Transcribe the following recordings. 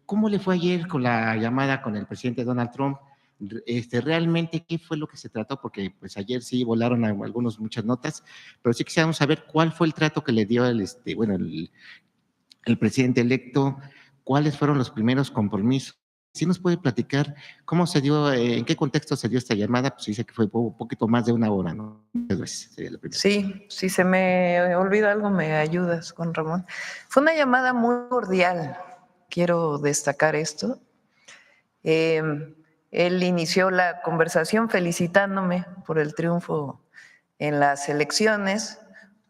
¿cómo le fue ayer con la llamada con el presidente Donald Trump? Realmente, ¿qué fue lo que se trató? Porque pues ayer sí volaron muchas notas, pero sí quisiéramos saber cuál fue el trato que le dio el presidente electo, cuáles fueron los primeros compromisos. ¿Sí nos puede platicar cómo se dio, en qué contexto se dio esta llamada? Pues dice que fue un poquito más de una hora, ¿no? Muchas gracias, sería la primera. Sí, si se me olvida algo, me ayudas, Juan Ramón. Fue una llamada muy cordial, quiero destacar esto. Él inició la conversación felicitándome por el triunfo en las elecciones,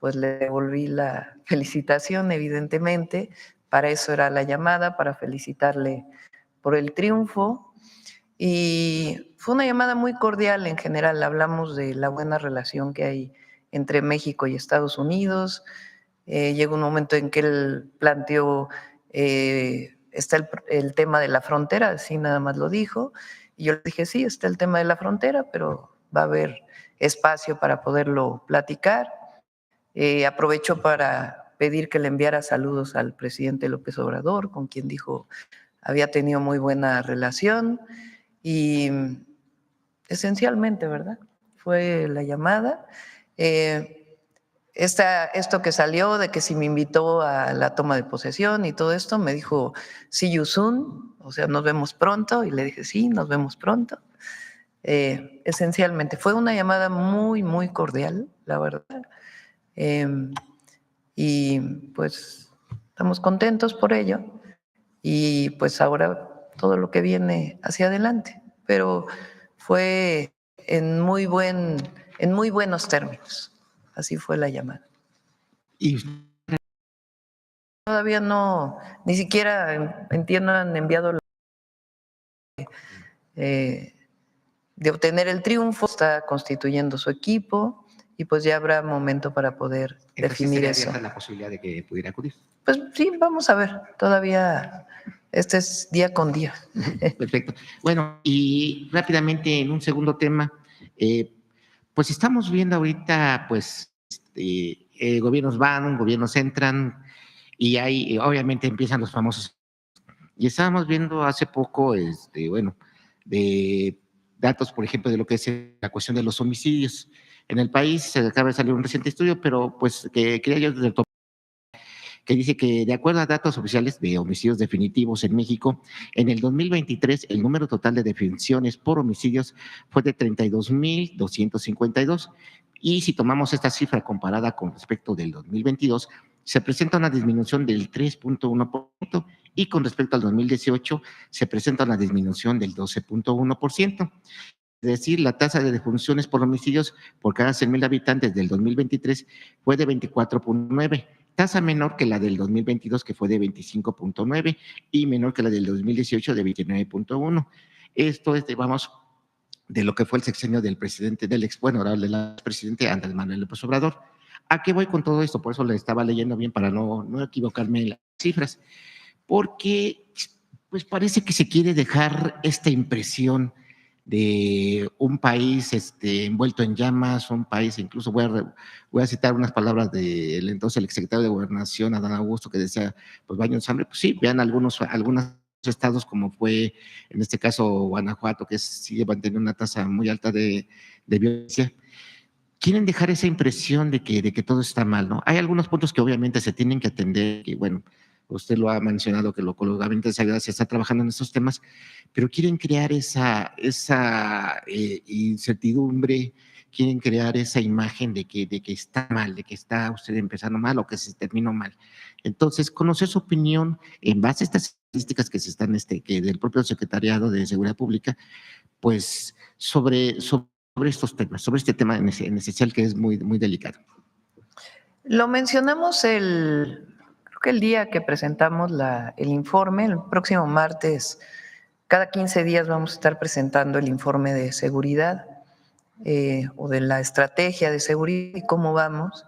pues le devolví la felicitación, evidentemente, para eso era la llamada, para felicitarle por el triunfo. Y fue una llamada muy cordial en general, hablamos de la buena relación que hay entre México y Estados Unidos. Llegó un momento en que él planteó, está el tema de la frontera, así nada más lo dijo, y yo le dije, sí, está el tema de la frontera, pero va a haber espacio para poderlo platicar. Aprovechó para pedir que le enviara saludos al presidente López Obrador, con quien dijo había tenido muy buena relación. Y esencialmente, ¿verdad? Fue la llamada. Esto que salió de que si me invitó a la toma de posesión y todo esto, me dijo, see you soon, o sea, nos vemos pronto, y le dije, sí, nos vemos pronto. Esencialmente, fue una llamada muy, muy cordial, la verdad. Y pues estamos contentos por ello, y pues ahora todo lo que viene hacia adelante, pero fue en muy buenos términos. Así fue la llamada. Y Todavía no, ni siquiera entiendo, han enviado de obtener el triunfo, está constituyendo su equipo y pues ya habrá momento para poder definir eso. ¿Sería la posibilidad de que pudiera acudir? Pues sí, vamos a ver, todavía este es día con día. Perfecto. Bueno, y rápidamente en un segundo tema, pues estamos viendo ahorita, pues, gobiernos van, gobiernos entran, y hay, obviamente empiezan los famosos. Y estábamos viendo hace poco, de datos, por ejemplo, de lo que es la cuestión de los homicidios. En el país se acaba de salir un reciente estudio, pero pues que quería yo desde el que dice que de acuerdo a datos oficiales de homicidios definitivos en México, en el 2023 el número total de defunciones por homicidios fue de 32,252. Y si tomamos esta cifra comparada con respecto del 2022, se presenta una disminución del 3,1% y con respecto al 2018 se presenta una disminución del 12,1%. Es decir, la tasa de defunciones por homicidios por cada 100,000 habitantes del 2023 fue de 24,9, tasa menor que la del 2022, que fue de 25,9, y menor que la del 2018, de 29,1. Esto es, vamos, de lo que fue el sexenio del presidente, ahora del presidente Andrés Manuel López Obrador. ¿A qué voy con todo esto? Por eso le estaba leyendo bien para no equivocarme en las cifras, porque pues parece que se quiere dejar esta impresión de un país envuelto en llamas, un país, incluso voy a citar unas palabras del entonces el exsecretario de Gobernación, Adán Augusto, que decía, pues baño en sangre. Pues sí, vean algunos estados como fue, en este caso, Guanajuato, que sigue manteniendo una tasa muy alta de violencia. Quieren dejar esa impresión de que todo está mal, ¿no? Hay algunos puntos que obviamente se tienen que atender, que bueno, usted lo ha mencionado, que con los gabinetes de seguridad se está trabajando en estos temas, pero quieren crear esa incertidumbre, quieren crear esa imagen de que está mal, de que está usted empezando mal o que se terminó mal. Entonces, conocer su opinión en base a estas estadísticas que se están, que del propio Secretariado de Seguridad Pública, pues sobre estos temas, sobre este tema en esencial que es muy, muy delicado. Lo mencionamos creo que el día que presentamos el informe, el próximo martes. Cada 15 días vamos a estar presentando el informe de seguridad o de la estrategia de seguridad y cómo vamos.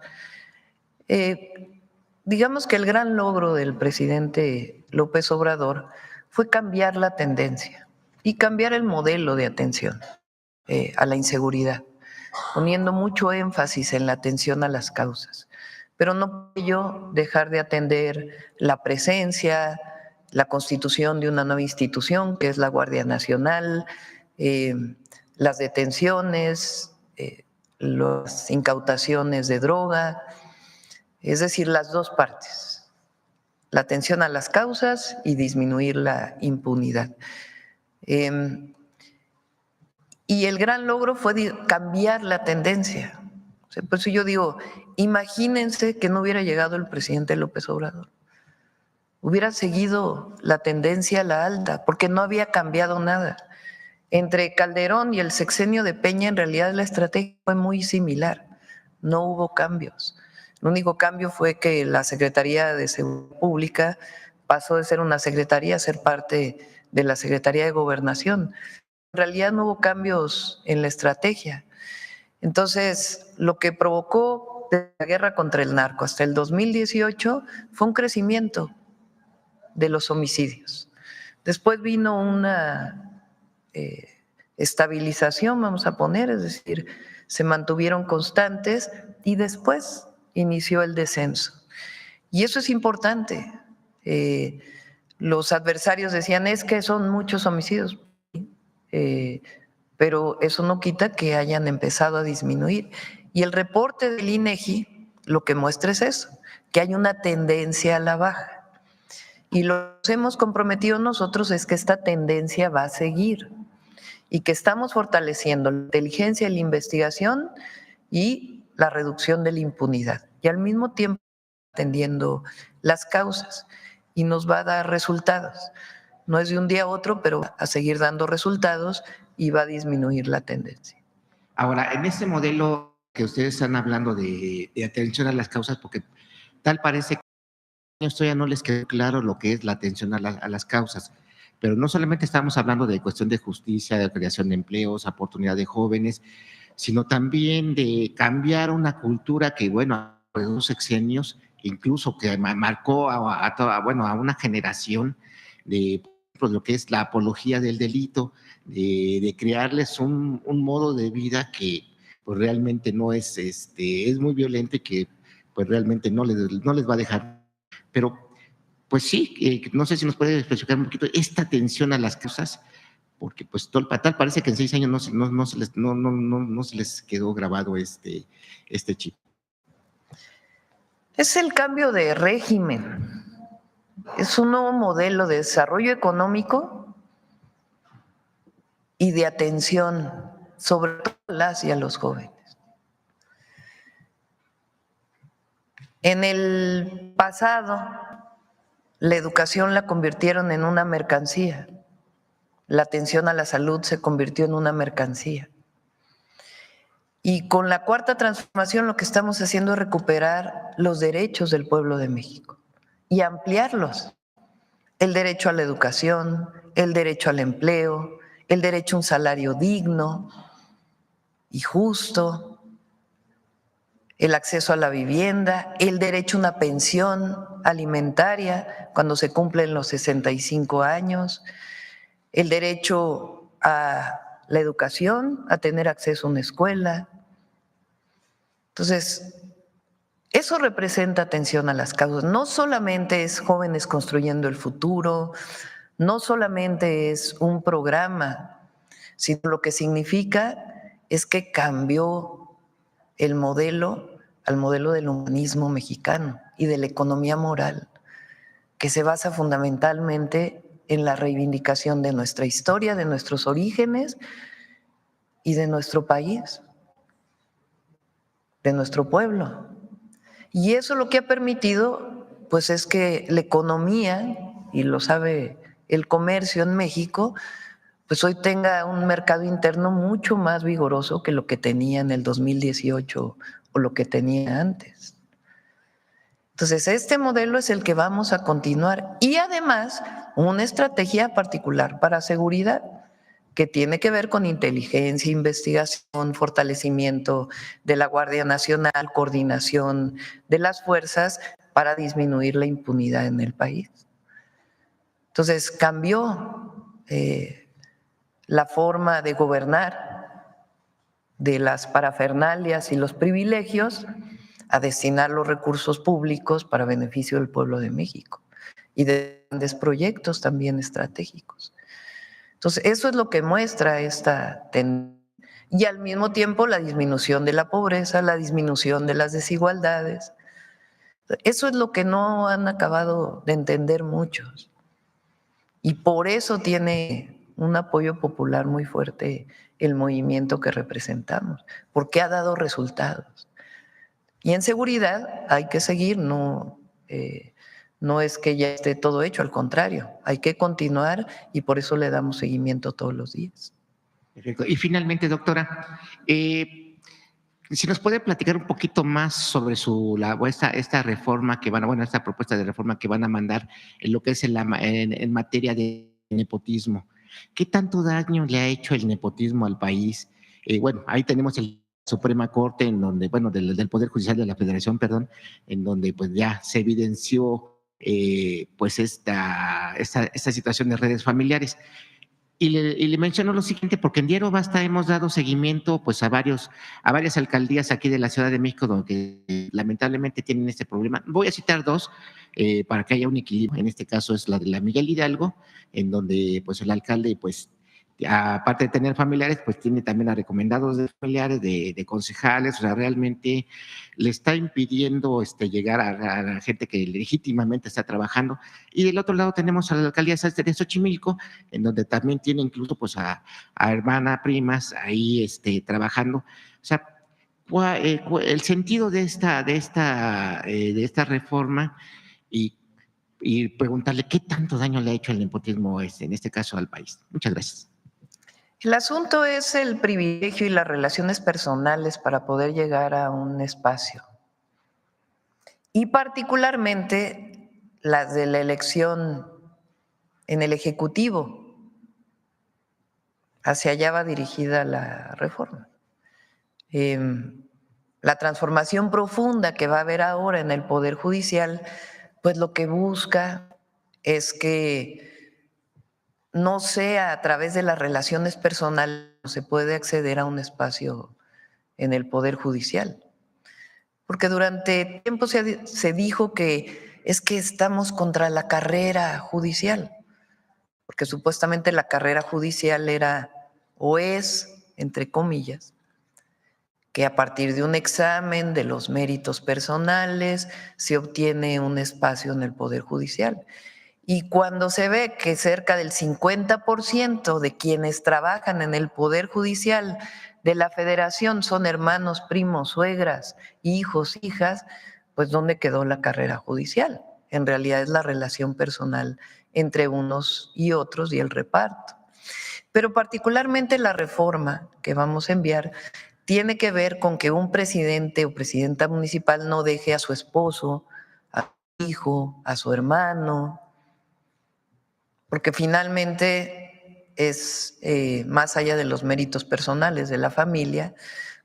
Digamos que el gran logro del presidente López Obrador fue cambiar la tendencia y cambiar el modelo de atención a la inseguridad, poniendo mucho énfasis en la atención a las causas. Pero no puedo yo dejar de atender la presencia la constitución de una nueva institución que es la Guardia Nacional, las detenciones, las incautaciones de droga, es decir, las dos partes, la atención a las causas y disminuir la impunidad. Y el gran logro fue cambiar la tendencia. Por eso yo digo, imagínense que no hubiera llegado el presidente López Obrador. Hubiera seguido la tendencia a la alta, porque no había cambiado nada. Entre Calderón y el sexenio de Peña, en realidad la estrategia fue muy similar. No hubo cambios. El único cambio fue que la Secretaría de Seguridad Pública pasó de ser una secretaría a ser parte de la Secretaría de Gobernación. En realidad no hubo cambios en la estrategia. Entonces, lo que provocó la guerra contra el narco hasta el 2018 fue un crecimiento de los homicidios. Después vino una estabilización, vamos a poner, es decir, se mantuvieron constantes y después inició el descenso. Y eso es importante. Los adversarios decían, es que son muchos homicidios, pero eso no quita que hayan empezado a disminuir. Y el reporte del INEGI lo que muestra es eso, que hay una tendencia a la baja. Y lo que hemos comprometido nosotros es que esta tendencia va a seguir y que estamos fortaleciendo la inteligencia y la investigación y la reducción de la impunidad. Y al mismo tiempo atendiendo las causas y nos va a dar resultados. No es de un día a otro, pero va a seguir dando resultados y va a disminuir la tendencia. Ahora, en este modelo que ustedes están hablando de atención a las causas, porque tal parece que esto ya no les quedó claro lo que es la atención a las causas, pero no solamente estamos hablando de cuestión de justicia, de creación de empleos, oportunidad de jóvenes, sino también de cambiar una cultura que, bueno, de 2 sexenios, incluso que marcó a una generación de lo que es la apología del delito, de crearles un modo de vida que pues realmente no es, es muy violento y que pues realmente no les va a dejar. Pero pues sí, no sé si nos puede explicar un poquito esta atención a las causas, porque pues tal parece que en 6 años no se les quedó grabado este chip. Es el cambio de régimen, es un nuevo modelo de desarrollo económico y de atención, sobre todo a las y a los jóvenes. En el pasado, la educación la convirtieron en una mercancía, la atención a la salud se convirtió en una mercancía. Y con la cuarta transformación lo que estamos haciendo es recuperar los derechos del pueblo de México y ampliarlos. El derecho a la educación, el derecho al empleo, el derecho a un salario digno y justo, el acceso a la vivienda, el derecho a una pensión alimentaria cuando se cumplen los 65 años, el derecho a la educación, a tener acceso a una escuela. Entonces, eso representa atención a las causas. No solamente es Jóvenes Construyendo el Futuro, no solamente es un programa, sino lo que significa es que cambió el modelo al modelo del humanismo mexicano y de la economía moral, que se basa fundamentalmente en la reivindicación de nuestra historia, de nuestros orígenes y de nuestro país, de nuestro pueblo. Y eso lo que ha permitido, pues es que la economía, y lo sabe el comercio en México, pues hoy tenga un mercado interno mucho más vigoroso que lo que tenía en el 2018 o lo que tenía antes. Entonces, este modelo es el que vamos a continuar y además una estrategia particular para seguridad que tiene que ver con inteligencia, investigación, fortalecimiento de la Guardia Nacional, coordinación de las fuerzas para disminuir la impunidad en el país. Entonces, cambió la forma de gobernar de las parafernalias y los privilegios a destinar los recursos públicos para beneficio del pueblo de México. y de grandes proyectos también estratégicos. Entonces, eso es lo que muestra esta tendencia. Y al mismo tiempo la disminución de la pobreza, la disminución de las desigualdades. Eso es lo que no han acabado de entender muchos. Y por eso tiene un apoyo popular muy fuerte el movimiento que representamos, porque ha dado resultados. Y en seguridad hay que seguir, no es que ya esté todo hecho, al contrario, hay que continuar y por eso le damos seguimiento todos los días. Perfecto. Y finalmente, doctora, si nos puede platicar un poquito más sobre esta reforma que esta propuesta de reforma que van a mandar en lo que es en materia de nepotismo. ¿Qué tanto daño le ha hecho el nepotismo al país? Ahí tenemos el Suprema Corte, en donde, del Poder Judicial de la Federación, perdón, en donde pues ya se evidenció pues esta situación de redes familiares. Y le menciono lo siguiente, porque en Diario Basta hemos dado seguimiento pues a varias alcaldías aquí de la Ciudad de México donde lamentablemente tienen este problema. Voy a citar dos para que haya un equilibrio. En este caso es la de la Miguel Hidalgo, en donde pues el alcalde pues aparte de tener familiares, pues tiene también a recomendados de familiares, de concejales, o sea, realmente le está impidiendo llegar a la gente que legítimamente está trabajando. Y del otro lado tenemos a la alcaldía de Xochimilco, en donde también tiene incluso pues a hermana, primas ahí trabajando. O sea, el sentido de esta reforma y preguntarle qué tanto daño le ha hecho el nepotismo en este caso al país. Muchas gracias. El asunto es el privilegio y las relaciones personales para poder llegar a un espacio. Y particularmente las de la elección en el Ejecutivo. Hacia allá va dirigida la reforma. La transformación profunda que va a haber ahora en el Poder Judicial, pues lo que busca es que no sea a través de las relaciones personales se puede acceder a un espacio en el Poder Judicial. Porque durante tiempo se dijo que es que estamos contra la carrera judicial, porque supuestamente la carrera judicial era o es, entre comillas, que a partir de un examen de los méritos personales se obtiene un espacio en el Poder Judicial. Y cuando se ve que cerca del 50% de quienes trabajan en el Poder Judicial de la Federación son hermanos, primos, suegras, hijos, hijas, pues ¿dónde quedó la carrera judicial? En realidad es la relación personal entre unos y otros y el reparto. Pero particularmente la reforma que vamos a enviar tiene que ver con que un presidente o presidenta municipal no deje a su esposo, a su hijo, a su hermano, porque finalmente es más allá de los méritos personales de la familia,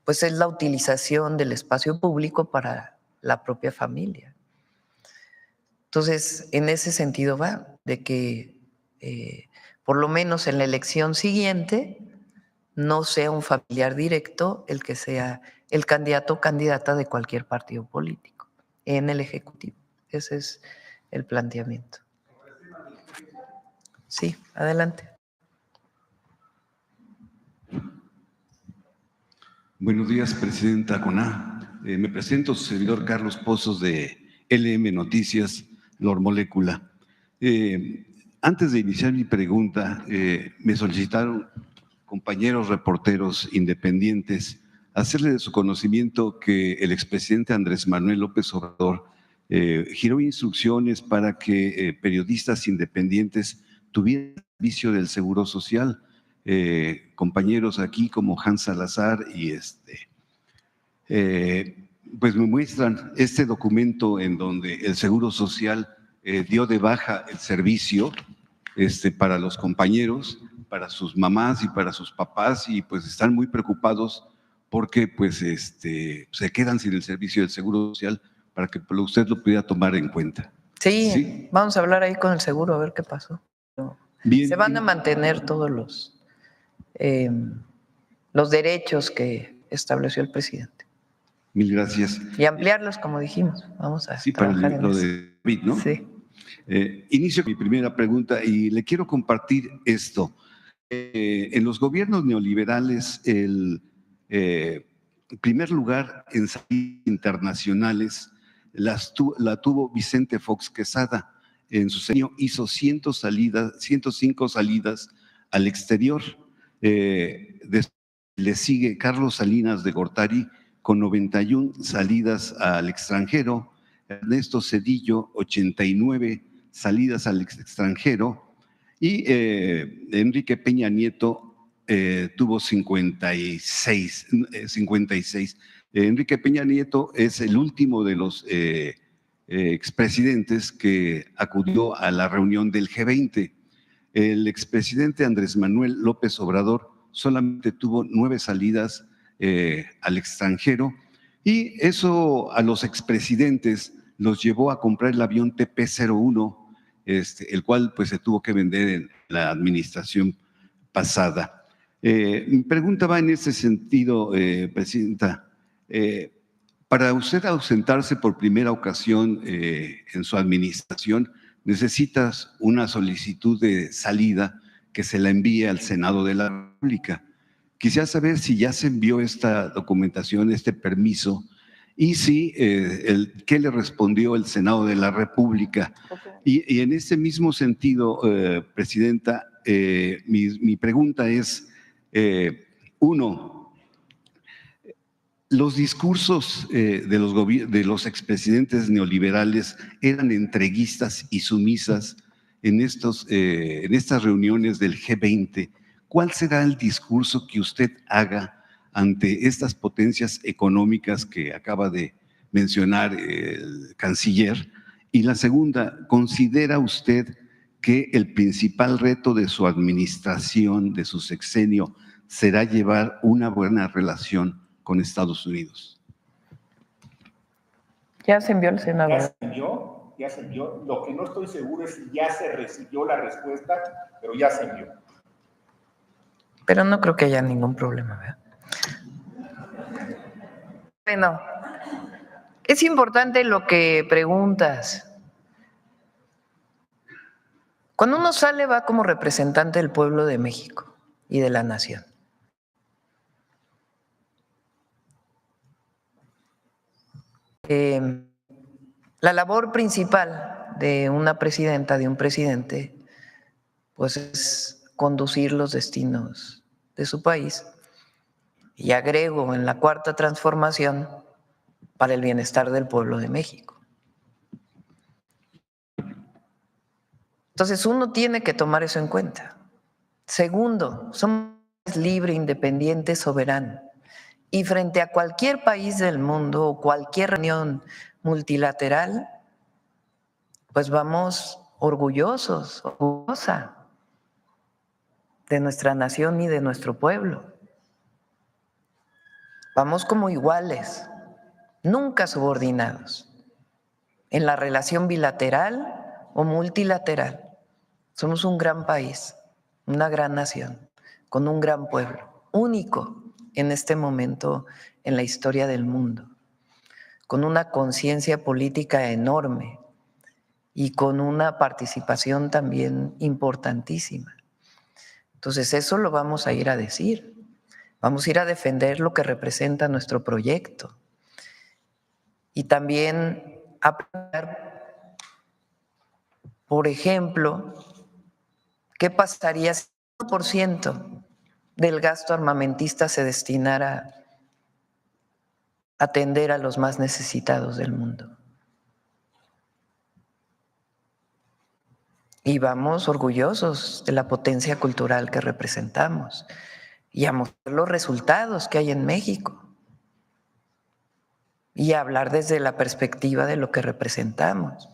pues es la utilización del espacio público para la propia familia. Entonces, en ese sentido va, de que por lo menos en la elección siguiente no sea un familiar directo el que sea el candidato o candidata de cualquier partido político en el Ejecutivo. Ese es el planteamiento. Sí, adelante. Buenos días, presidenta CONA. Me presento, su servidor Carlos Pozos de LM Noticias, Lor Molécula. Antes de iniciar mi pregunta, me solicitaron compañeros reporteros independientes hacerle de su conocimiento que el expresidente Andrés Manuel López Obrador giró instrucciones para que periodistas independientes tuvieran servicio del Seguro Social. Compañeros aquí como Hans Salazar y pues me muestran este documento en donde el Seguro Social dio de baja el servicio para los compañeros, para sus mamás y para sus papás, y pues están muy preocupados porque pues se quedan sin el servicio del Seguro Social, para que usted lo pudiera tomar en cuenta. Sí, vamos a hablar ahí con el seguro a ver qué pasó. Bien. Se van a mantener todos los derechos que estableció el presidente. Mil gracias. Y ampliarlos, como dijimos. Vamos a trabajar para en lo eso. de COVID, ¿no? Sí. Inicio mi primera pregunta y le quiero compartir esto. En los gobiernos neoliberales, el primer lugar en salidas internacionales la tuvo Vicente Fox Quesada. En su sexenio hizo 105 salidas al exterior. Le sigue Carlos Salinas de Gortari con 91 salidas al extranjero, Ernesto Zedillo 89 salidas al extranjero y Enrique Peña Nieto tuvo 56. Enrique Peña Nieto es el último de los expresidentes que acudió a la reunión del G20. El expresidente Andrés Manuel López Obrador solamente tuvo 9 salidas al extranjero y eso a los expresidentes los llevó a comprar el avión TP-01, el cual pues se tuvo que vender en la administración pasada. Mi pregunta va en ese sentido, Presidenta. Para usted ausentarse por primera ocasión en su administración, necesitas una solicitud de salida que se la envíe al Senado de la República. Quisiera saber si ya se envió esta documentación, este permiso, y si qué le respondió el Senado de la República. Y en ese mismo sentido, Presidenta, mi pregunta es, uno, los discursos de los expresidentes neoliberales eran entreguistas y sumisas en estas reuniones del G20. ¿Cuál será el discurso que usted haga ante estas potencias económicas que acaba de mencionar el canciller? Y la segunda, ¿considera usted que el principal reto de su administración, de su sexenio, será llevar una buena relación con Estados Unidos? Ya se envió al Senado. Ya se envió. Lo que no estoy seguro es si ya se recibió la respuesta, pero ya se envió. Pero no creo que haya ningún problema, ¿verdad? Bueno, es importante lo que preguntas. Cuando uno sale va como representante del pueblo de México y de la nación. La labor principal de una presidenta, de un presidente, pues es conducir los destinos de su país. Y agrego en la cuarta transformación para el bienestar del pueblo de México. Entonces uno tiene que tomar eso en cuenta. Segundo, somos libre, independiente, soberano. Y frente a cualquier país del mundo o cualquier reunión multilateral, pues vamos orgullosa de nuestra nación y de nuestro pueblo. Vamos como iguales, nunca subordinados. En la relación bilateral o multilateral, somos un gran país, una gran nación, con un gran pueblo, único en este momento en la historia del mundo, con una conciencia política enorme y con una participación también importantísima. Entonces eso lo vamos a ir a decir, vamos a ir a defender lo que representa nuestro proyecto y también a plantear, por ejemplo, ¿qué pasaría si el 1% del gasto armamentista se destinara a atender a los más necesitados del mundo? Y vamos orgullosos de la potencia cultural que representamos y a mostrar los resultados que hay en México y a hablar desde la perspectiva de lo que representamos,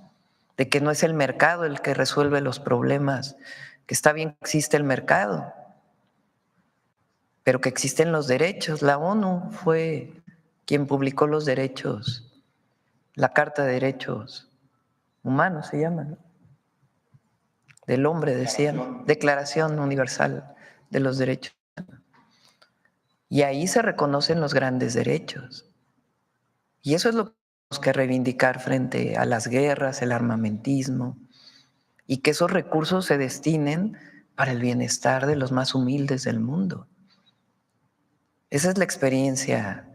de que no es el mercado el que resuelve los problemas, que está bien que existe el mercado, pero que existen los derechos. La ONU fue quien publicó los derechos, la Carta de Derechos Humanos se llama, ¿no? Del hombre, decían, Declaración Universal de los Derechos Humanos. Y ahí se reconocen los grandes derechos. Y eso es lo que tenemos que reivindicar frente a las guerras, el armamentismo, y que esos recursos se destinen para el bienestar de los más humildes del mundo. Esa es la experiencia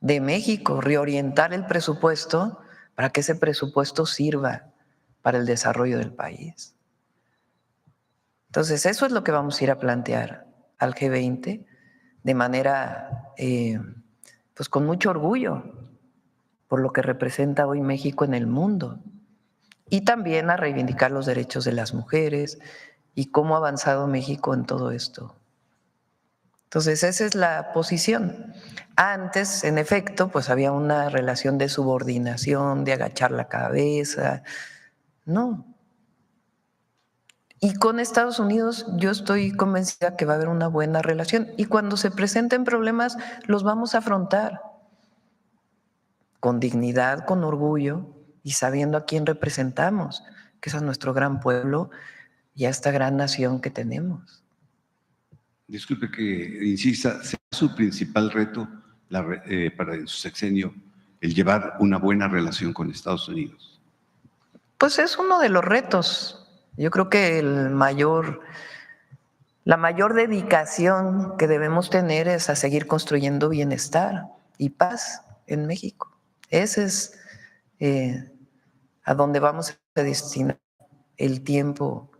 de México, reorientar el presupuesto para que ese presupuesto sirva para el desarrollo del país. Entonces, eso es lo que vamos a ir a plantear al G20 de manera, pues con mucho orgullo por lo que representa hoy México en el mundo, y también a reivindicar los derechos de las mujeres y cómo ha avanzado México en todo esto. Entonces, esa es la posición. Antes, en efecto, pues había una relación de subordinación, de agachar la cabeza. No. Y con Estados Unidos yo estoy convencida que va a haber una buena relación. Y cuando se presenten problemas, los vamos a afrontar con dignidad, con orgullo y sabiendo a quién representamos, que es a nuestro gran pueblo y a esta gran nación que tenemos. Disculpe que insista, ¿será su principal reto para su sexenio el llevar una buena relación con Estados Unidos? Pues es uno de los retos. Yo creo que la mayor dedicación que debemos tener es a seguir construyendo bienestar y paz en México. Ese es a donde vamos a destinar el tiempo,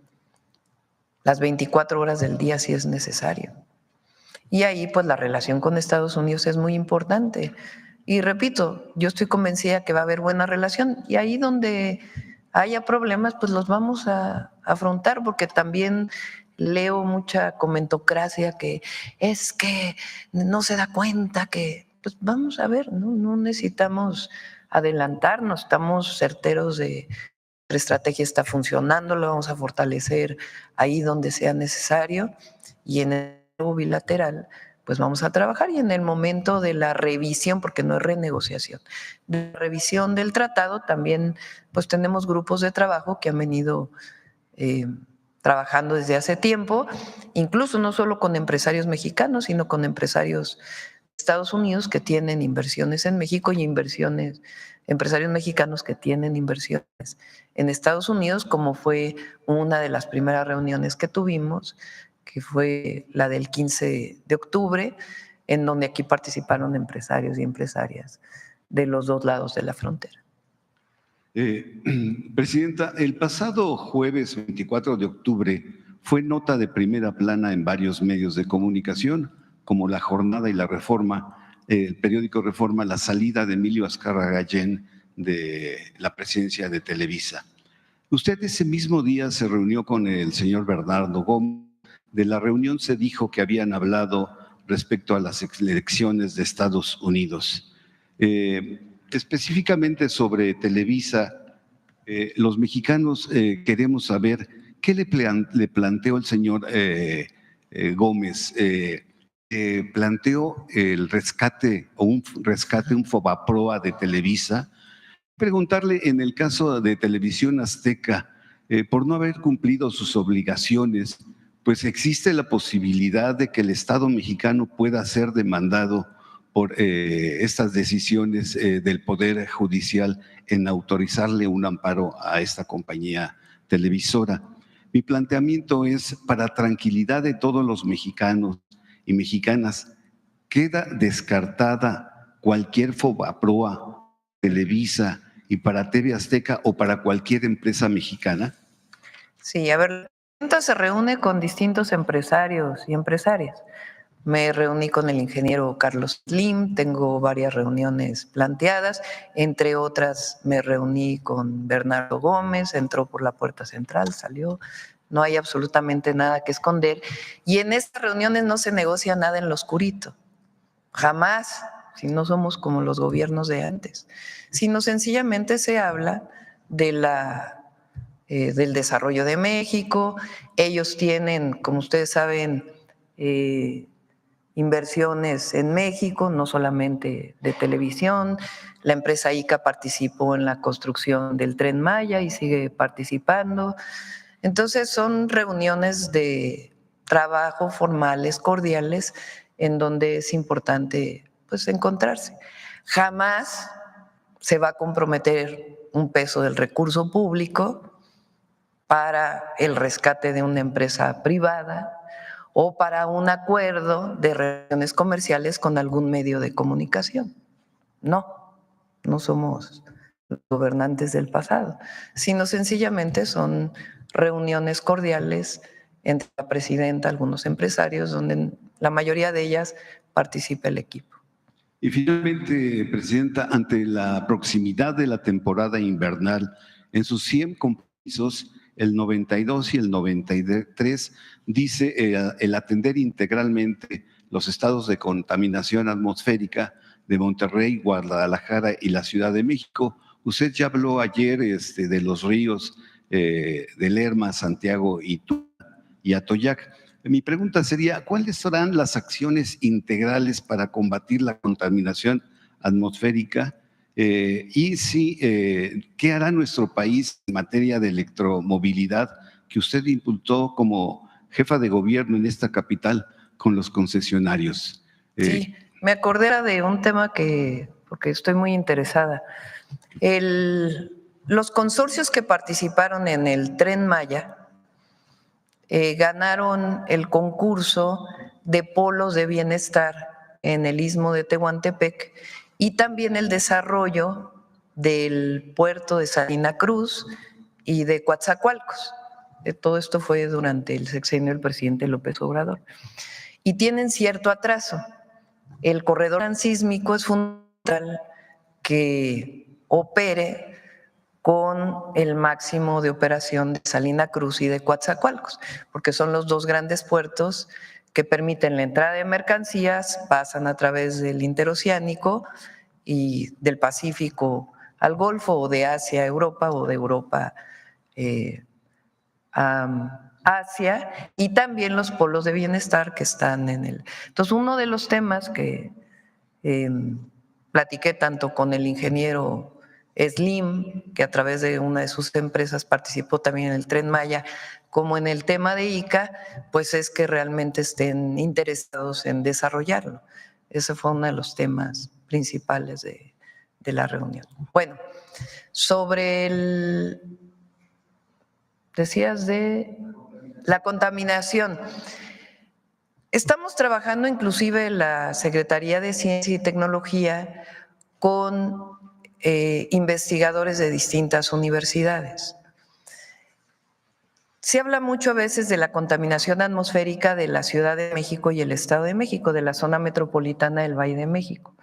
las 24 horas del día si es necesario. Y ahí pues la relación con Estados Unidos es muy importante. Y repito, yo estoy convencida que va a haber buena relación y ahí donde haya problemas pues los vamos a afrontar, porque también leo mucha comentocracia que es que no se da cuenta que, pues vamos a ver, no necesitamos adelantarnos, estamos certeros de nuestra estrategia está funcionando, lo vamos a fortalecer ahí donde sea necesario y en el diálogo bilateral pues vamos a trabajar, y en el momento de la revisión, porque no es renegociación, de la revisión del tratado también pues tenemos grupos de trabajo que han venido trabajando desde hace tiempo, incluso no solo con empresarios mexicanos, sino con empresarios de Estados Unidos que tienen inversiones en México y empresarios mexicanos que tienen inversiones en Estados Unidos, como fue una de las primeras reuniones que tuvimos, que fue la del 15 de octubre, en donde aquí participaron empresarios y empresarias de los dos lados de la frontera. Presidenta, el pasado jueves 24 de octubre fue nota de primera plana en varios medios de comunicación, como La Jornada y La Reforma, el periódico Reforma, la salida de Emilio Azcárraga Gallén de la presidencia de Televisa. Usted ese mismo día se reunió con el señor Bernardo Gómez. De la reunión se dijo que habían hablado respecto a las elecciones de Estados Unidos. Específicamente sobre Televisa, los mexicanos queremos saber qué le planteó el señor Gómez. ¿Planteó el rescate o un Fobaproa de Televisa? Preguntarle, en el caso de Televisión Azteca, por no haber cumplido sus obligaciones, pues existe la posibilidad de que el Estado mexicano pueda ser demandado por estas decisiones del Poder Judicial en autorizarle un amparo a esta compañía televisora. Mi planteamiento es, para tranquilidad de todos los mexicanos y mexicanas, queda descartada cualquier Fobaproa, Televisa y para TV Azteca o para cualquier empresa mexicana. Sí, a ver, la Junta se reúne con distintos empresarios y empresarias. Me reuní con el ingeniero Carlos Slim, tengo varias reuniones planteadas, entre otras me reuní con Bernardo Gómez, entró por la puerta central, salió, no hay absolutamente nada que esconder, y en estas reuniones no se negocia nada en lo oscurito, jamás, si no somos como los gobiernos de antes, sino sencillamente se habla de del desarrollo de México. Ellos tienen, como ustedes saben, inversiones en México, no solamente de televisión. La empresa ICA participó en la construcción del Tren Maya y sigue participando. Entonces son reuniones de trabajo formales, cordiales, en donde es importante pues encontrarse. Jamás se va a comprometer un peso del recurso público para el rescate de una empresa privada o para un acuerdo de relaciones comerciales con algún medio de comunicación. No somos gobernantes del pasado, sino sencillamente son reuniones cordiales entre la presidenta, algunos empresarios, donde la mayoría de ellas participa el equipo. Y finalmente, presidenta, ante la proximidad de la temporada invernal, en sus 100 compromisos, el 92 y el 93 dice el atender integralmente los estados de contaminación atmosférica de Monterrey, Guadalajara y la Ciudad de México. Usted ya habló ayer de los ríos de Lerma, Santiago y Atoyac. Mi pregunta sería, ¿cuáles serán las acciones integrales para combatir la contaminación atmosférica? ¿Qué hará nuestro país en materia de electromovilidad que usted impulsó como jefa de gobierno en esta capital con los concesionarios? Sí, me acordé de un tema porque estoy muy interesada. Los consorcios que participaron en el Tren Maya ganaron el concurso de polos de bienestar en el Istmo de Tehuantepec y también el desarrollo del puerto de Salina Cruz y de Coatzacoalcos. Todo esto fue durante el sexenio del presidente López Obrador. Y tienen cierto atraso. El corredor transísmico es fundamental que opere con el máximo de operación de Salina Cruz y de Coatzacoalcos, porque son los dos grandes puertos que permiten la entrada de mercancías, pasan a través del interoceánico y del Pacífico al Golfo, o de Asia a Europa, o de Europa a Asia, y también los polos de bienestar que están en el… Entonces, uno de los temas que platiqué tanto con el ingeniero Slim, que a través de una de sus empresas participó también en el Tren Maya, como en el tema de ICA, pues es que realmente estén interesados en desarrollarlo. Ese fue uno de los temas principales de la reunión. Bueno, sobre decías de la contaminación. Estamos trabajando inclusive en la Secretaría de Ciencia y Tecnología con investigadores de distintas universidades. Se habla mucho a veces de la contaminación atmosférica de la Ciudad de México y el Estado de México, de la zona metropolitana del Valle de México.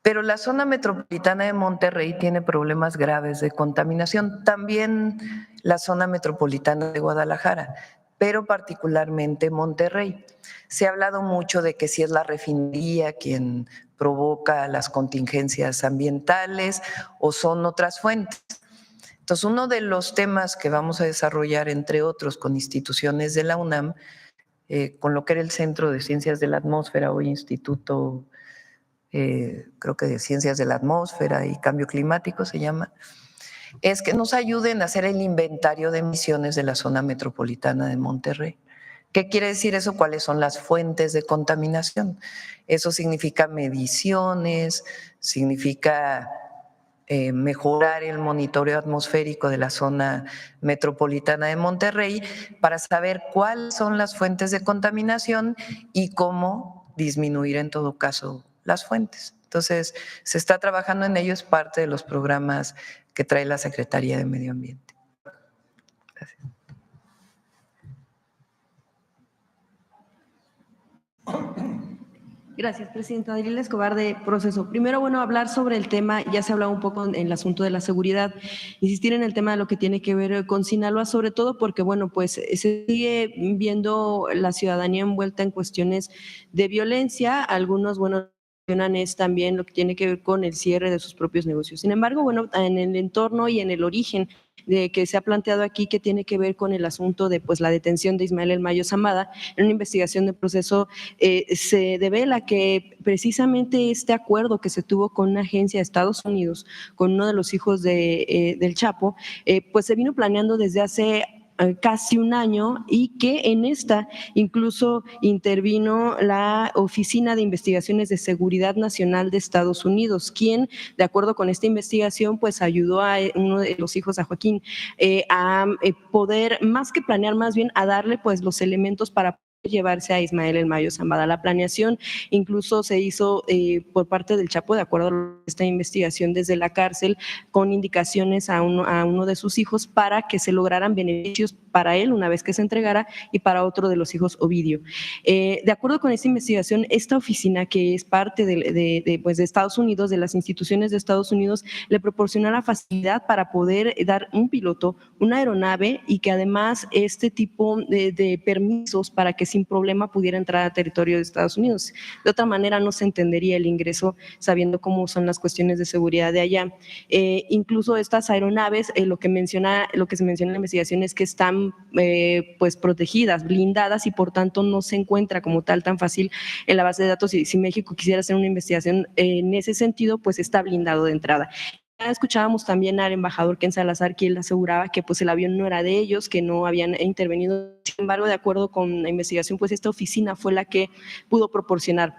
Pero la zona metropolitana de Monterrey tiene problemas graves de contaminación, también la zona metropolitana de Guadalajara, pero particularmente Monterrey. Se ha hablado mucho de que si es la refinería quien provoca las contingencias ambientales o son otras fuentes. Entonces, uno de los temas que vamos a desarrollar, entre otros, con instituciones de la UNAM, con lo que era el Centro de Ciencias de la Atmósfera, hoy Instituto, creo que de Ciencias de la Atmósfera y Cambio Climático se llama, es que nos ayuden a hacer el inventario de emisiones de la zona metropolitana de Monterrey. ¿Qué quiere decir eso? ¿Cuáles son las fuentes de contaminación? Eso significa mediciones, significa mejorar el monitoreo atmosférico de la zona metropolitana de Monterrey para saber cuáles son las fuentes de contaminación y cómo disminuir en todo caso las fuentes. Entonces, se está trabajando en ello, es parte de los programas que trae la Secretaría de Medio Ambiente. Gracias. Gracias, presidenta. Adriela Escobar, de Proceso. Primero, bueno, hablar sobre el tema, ya se ha hablado un poco en el asunto de la seguridad, insistir en el tema de lo que tiene que ver con Sinaloa, sobre todo porque, bueno, pues se sigue viendo la ciudadanía envuelta en cuestiones de violencia, algunos, bueno, es también lo que tiene que ver con el cierre de sus propios negocios. Sin embargo, bueno, en el entorno y en el origen de que se ha planteado aquí, que tiene que ver con el asunto de pues la detención de Ismael El Mayo Zambada, en una investigación de Proceso se devela que precisamente este acuerdo que se tuvo con una agencia de Estados Unidos, con uno de los hijos del Chapo, pues se vino planeando desde hace casi un año, y que en esta incluso intervino la Oficina de Investigaciones de Seguridad Nacional de Estados Unidos, quien, de acuerdo con esta investigación, pues ayudó a uno de los hijos, a Joaquín, a poder, más que planear, más bien a darle pues los elementos para llevarse a Ismael El Mayo Zambada. La planeación incluso se hizo por parte del Chapo, de acuerdo a esta investigación, desde la cárcel, con indicaciones a uno de sus hijos para que se lograran beneficios para él una vez que se entregara y para otro de los hijos, Ovidio. De acuerdo con esta investigación, esta oficina, que es parte pues de Estados Unidos, de las instituciones de Estados Unidos, le proporcionó la facilidad para poder dar un piloto, una aeronave, y que además este tipo de permisos para que sin problema pudiera entrar a territorio de Estados Unidos. De otra manera no se entendería el ingreso, sabiendo cómo son las cuestiones de seguridad de allá. Incluso estas aeronaves, lo que se menciona en la investigación es que están pues protegidas, blindadas, y por tanto no se encuentra como tal tan fácil en la base de datos. Y si México quisiera hacer una investigación en ese sentido, pues está blindado de entrada. Escuchábamos también al embajador Ken Salazar, que él aseguraba que pues el avión no era de ellos, que no habían intervenido. Sin embargo, de acuerdo con la investigación, pues esta oficina fue la que pudo proporcionar.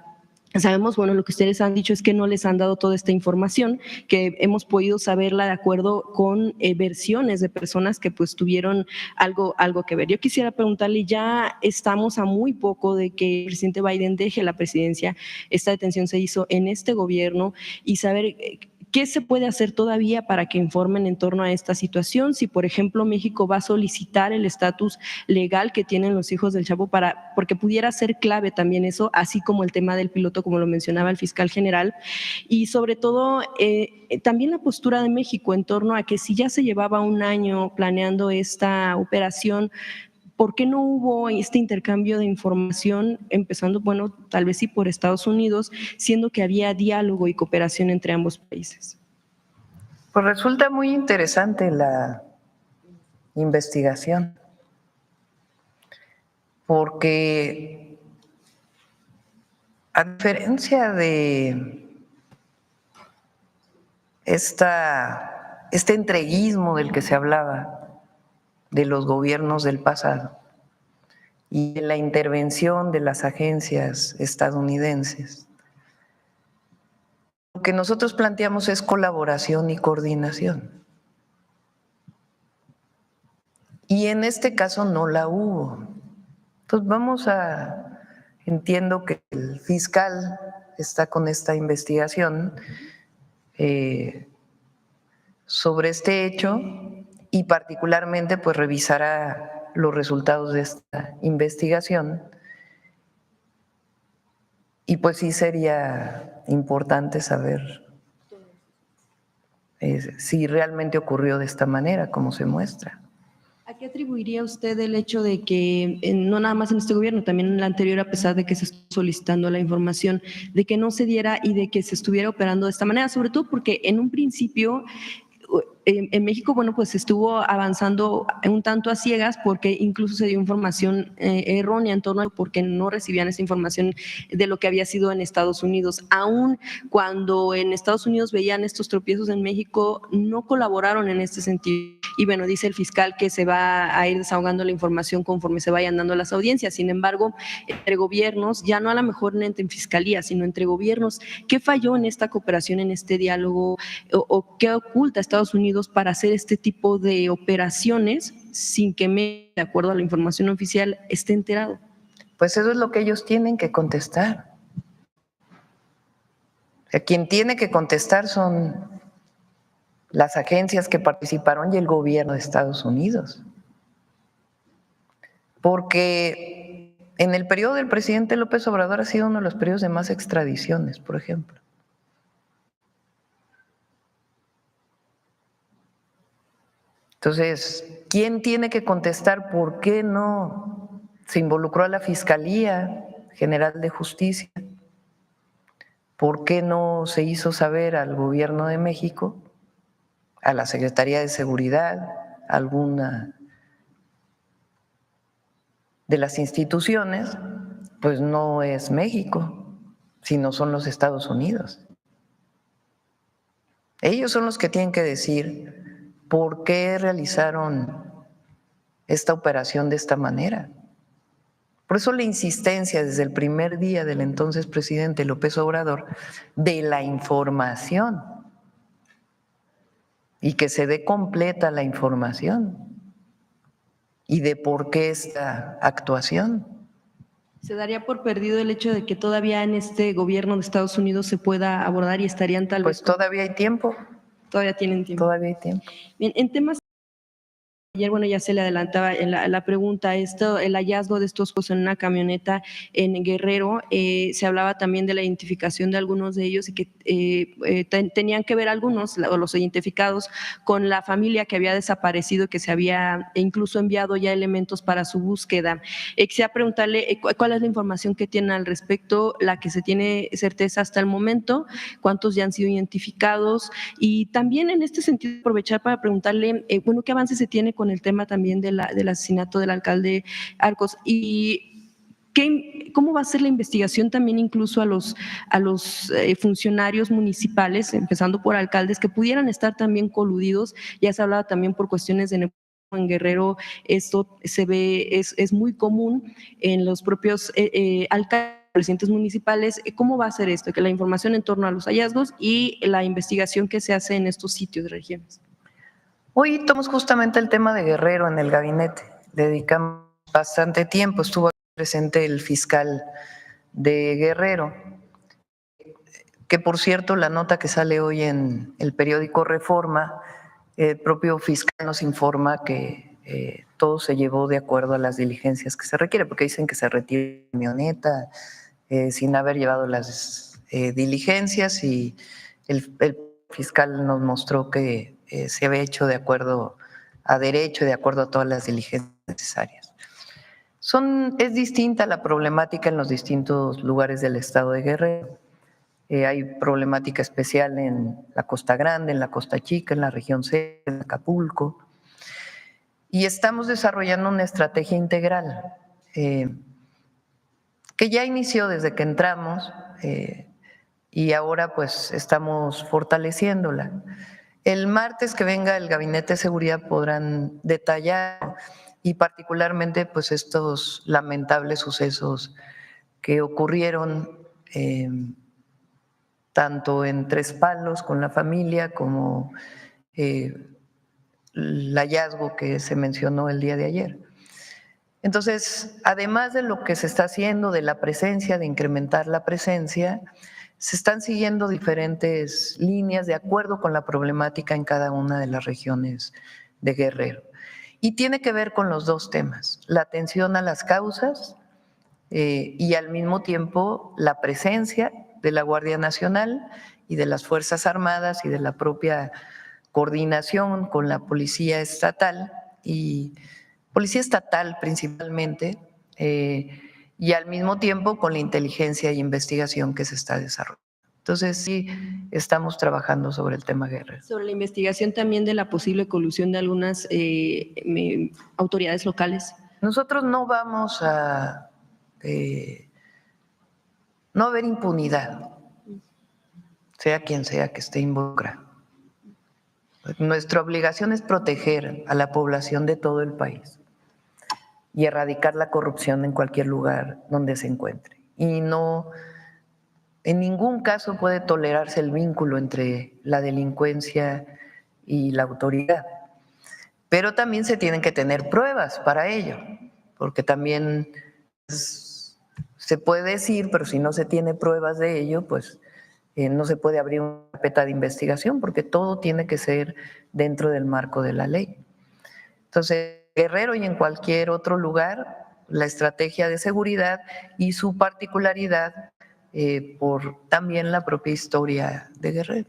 Sabemos, bueno, lo que ustedes han dicho es que no les han dado toda esta información, que hemos podido saberla de acuerdo con versiones de personas que pues tuvieron algo que ver. Yo quisiera preguntarle, ya estamos a muy poco de que el presidente Biden deje la presidencia, esta detención se hizo en este gobierno, y saber ¿qué se puede hacer todavía para que informen en torno a esta situación? Si, por ejemplo, México va a solicitar el estatus legal que tienen los hijos del Chapo, porque pudiera ser clave también eso, así como el tema del piloto, como lo mencionaba el fiscal general, y sobre todo también la postura de México en torno a que si ya se llevaba un año planeando esta operación, ¿por qué no hubo este intercambio de información, empezando, bueno, tal vez sí por Estados Unidos, siendo que había diálogo y cooperación entre ambos países? Pues resulta muy interesante la investigación, porque a diferencia de este entreguismo del que se hablaba de los gobiernos del pasado y de la intervención de las agencias estadounidenses, lo que nosotros planteamos es colaboración y coordinación. Y en este caso no la hubo. Entonces entiendo que el fiscal está con esta investigación sobre este hecho, y particularmente pues revisará los resultados de esta investigación, y pues sí sería importante saber si realmente ocurrió de esta manera como se muestra. ¿A qué atribuiría usted el hecho de que, no nada más en este gobierno, también en el anterior, a pesar de que se estuvo solicitando la información, de que no se diera y de que se estuviera operando de esta manera? Sobre todo porque en un principio en México, bueno, pues estuvo avanzando un tanto a ciegas, porque incluso se dio información errónea en torno a porque no recibían esa información de lo que había sido en Estados Unidos. Aún cuando en Estados Unidos veían estos tropiezos, en México no colaboraron en este sentido. Y bueno, dice el fiscal que se va a ir desahogando la información conforme se vayan dando las audiencias. Sin embargo, entre gobiernos, ya no a lo mejor entre fiscalía, sino entre gobiernos, ¿qué falló en esta cooperación, en este diálogo, o qué oculta Estados Unidos para hacer este tipo de operaciones sin que de acuerdo a la información oficial, esté enterado? Pues eso es lo que ellos tienen que contestar. O sea, quien tiene que contestar son las agencias que participaron y el gobierno de Estados Unidos. Porque en el periodo del presidente López Obrador ha sido uno de los periodos de más extradiciones, por ejemplo. Entonces, ¿quién tiene que contestar por qué no se involucró a la Fiscalía General de Justicia? ¿Por qué no se hizo saber al gobierno de México, a la Secretaría de Seguridad, alguna de las instituciones? Pues no es México, sino son los Estados Unidos. Ellos son los que tienen que decir por qué realizaron esta operación de esta manera. Por eso la insistencia desde el primer día del entonces presidente López Obrador de la información y que se dé completa la información y de por qué esta actuación. ¿Se daría por perdido el hecho de que todavía en este gobierno de Estados Unidos se pueda abordar y estarían tal Pues vez… todavía hay tiempo, Todavía tienen tiempo. todavía hay tiempo. Bien, en temas… Ayer, bueno, ya se le adelantaba en la pregunta, el hallazgo de estos cosas en una camioneta en Guerrero, se hablaba también de la identificación de algunos de ellos y que tenían que ver algunos, o los identificados, con la familia que había desaparecido, que se había incluso enviado ya elementos para su búsqueda. Quisiera preguntarle cuál es la información que tienen al respecto, la que se tiene certeza hasta el momento, cuántos ya han sido identificados, y también en este sentido aprovechar para preguntarle, bueno, qué avance se tiene con el tema también del asesinato del alcalde Arcos y cómo va a ser la investigación también incluso a los funcionarios municipales, empezando por alcaldes que pudieran estar también coludidos. Ya se hablaba también por cuestiones de en Guerrero, esto se ve, es muy común en los propios alcaldes, presidentes municipales. ¿Cómo va a ser esto? Que la información en torno a los hallazgos y la investigación que se hace en estos sitios de regiones. Hoy tomamos justamente el tema de Guerrero en el gabinete. Le dedicamos bastante tiempo. Estuvo presente el fiscal de Guerrero, que por cierto la nota que sale hoy en el periódico Reforma, el propio fiscal nos informa que todo se llevó de acuerdo a las diligencias que se requiere, porque dicen que se retira la camioneta sin haber llevado las diligencias, y el fiscal nos mostró que se había hecho de acuerdo a derecho y de acuerdo a todas las diligencias necesarias. Es distinta la problemática en los distintos lugares del estado de Guerrero. Hay problemática especial en la Costa Grande, en la Costa Chica, en la región C, en Acapulco. Y estamos desarrollando una estrategia integral que ya inició desde que entramos y ahora pues estamos fortaleciéndola. El martes que venga el Gabinete de Seguridad podrán detallar, y particularmente pues estos lamentables sucesos que ocurrieron tanto en Tres Palos con la familia como el hallazgo que se mencionó el día de ayer. Entonces, además de lo que se está haciendo, de la presencia, de incrementar la presencia, se están siguiendo diferentes líneas de acuerdo con la problemática en cada una de las regiones de Guerrero. Y tiene que ver con los dos temas, la atención a las causas y al mismo tiempo la presencia de la Guardia Nacional y de las Fuerzas Armadas y de la propia coordinación con la Policía Estatal y Policía Estatal principalmente, y al mismo tiempo con la inteligencia e investigación que se está desarrollando. Entonces sí estamos trabajando sobre el tema Guerrero. Sobre la investigación también de la posible colusión de algunas autoridades locales. Nosotros no vamos a… no haber impunidad, sea quien sea que esté involucrado. Nuestra obligación es proteger a la población de todo el país y erradicar la corrupción en cualquier lugar donde se encuentre. Y no, en ningún caso puede tolerarse el vínculo entre la delincuencia y la autoridad. Pero también se tienen que tener pruebas para ello, porque también se puede decir, pero si no se tiene pruebas de ello, pues no se puede abrir una carpeta de investigación, porque todo tiene que ser dentro del marco de la ley. Entonces, Guerrero y en cualquier otro lugar, la estrategia de seguridad y su particularidad por también la propia historia de Guerrero.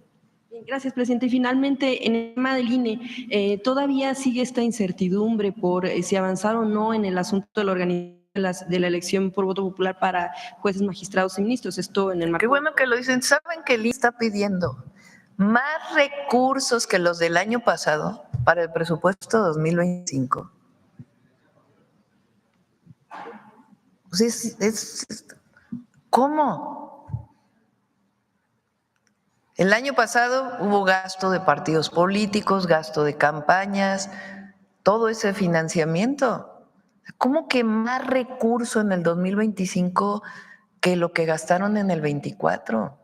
Gracias, presidente. Y finalmente, en el tema del INE, todavía sigue esta incertidumbre por si avanzar o no en el asunto de la organización de la elección por voto popular para jueces, magistrados y ministros. Esto en el marco… Qué bueno que lo dicen. ¿Saben que el INE está pidiendo más recursos que los del año pasado para el presupuesto 2025? Pues ¿cómo? El año pasado hubo gasto de partidos políticos, gasto de campañas, todo ese financiamiento. ¿Cómo que más recurso en el 2025 que lo que gastaron en el 24?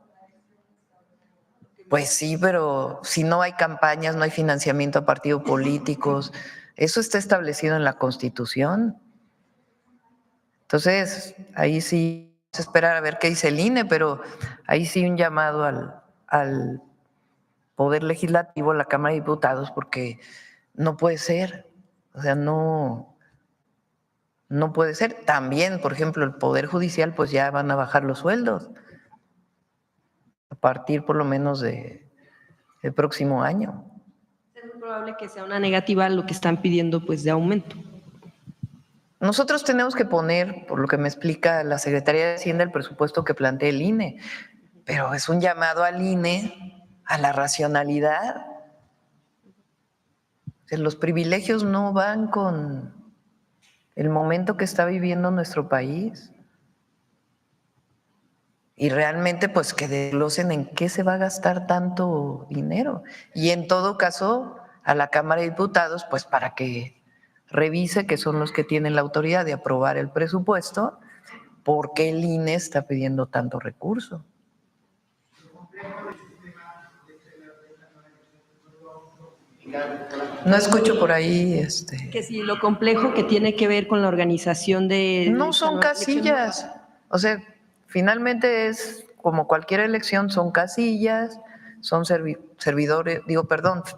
Pues sí, pero si no hay campañas, no hay financiamiento a partidos políticos, eso está establecido en la Constitución. Entonces, ahí sí vamos a esperar a ver qué dice el INE, pero ahí sí un llamado al Poder Legislativo, la Cámara de Diputados, porque no puede ser, o sea, no puede ser. También, por ejemplo, el Poder Judicial, pues ya van a bajar los sueldos a partir por lo menos del próximo año. Es muy probable que sea una negativa lo que están pidiendo pues de aumento. Nosotros tenemos que poner, por lo que me explica la Secretaría de Hacienda, el presupuesto que plantea el INE, pero es un llamado al INE a la racionalidad. O sea, los privilegios no van con el momento que está viviendo nuestro país. Y realmente, pues, que desglosen en qué se va a gastar tanto dinero. Y en todo caso, a la Cámara de Diputados, pues, para que revise, que son los que tienen la autoridad de aprobar el presupuesto, por qué el INE está pidiendo tanto recurso. No escucho por ahí. Que si lo complejo que tiene que ver con la organización de… No son casillas. O sea, finalmente es como cualquier elección, son casillas, son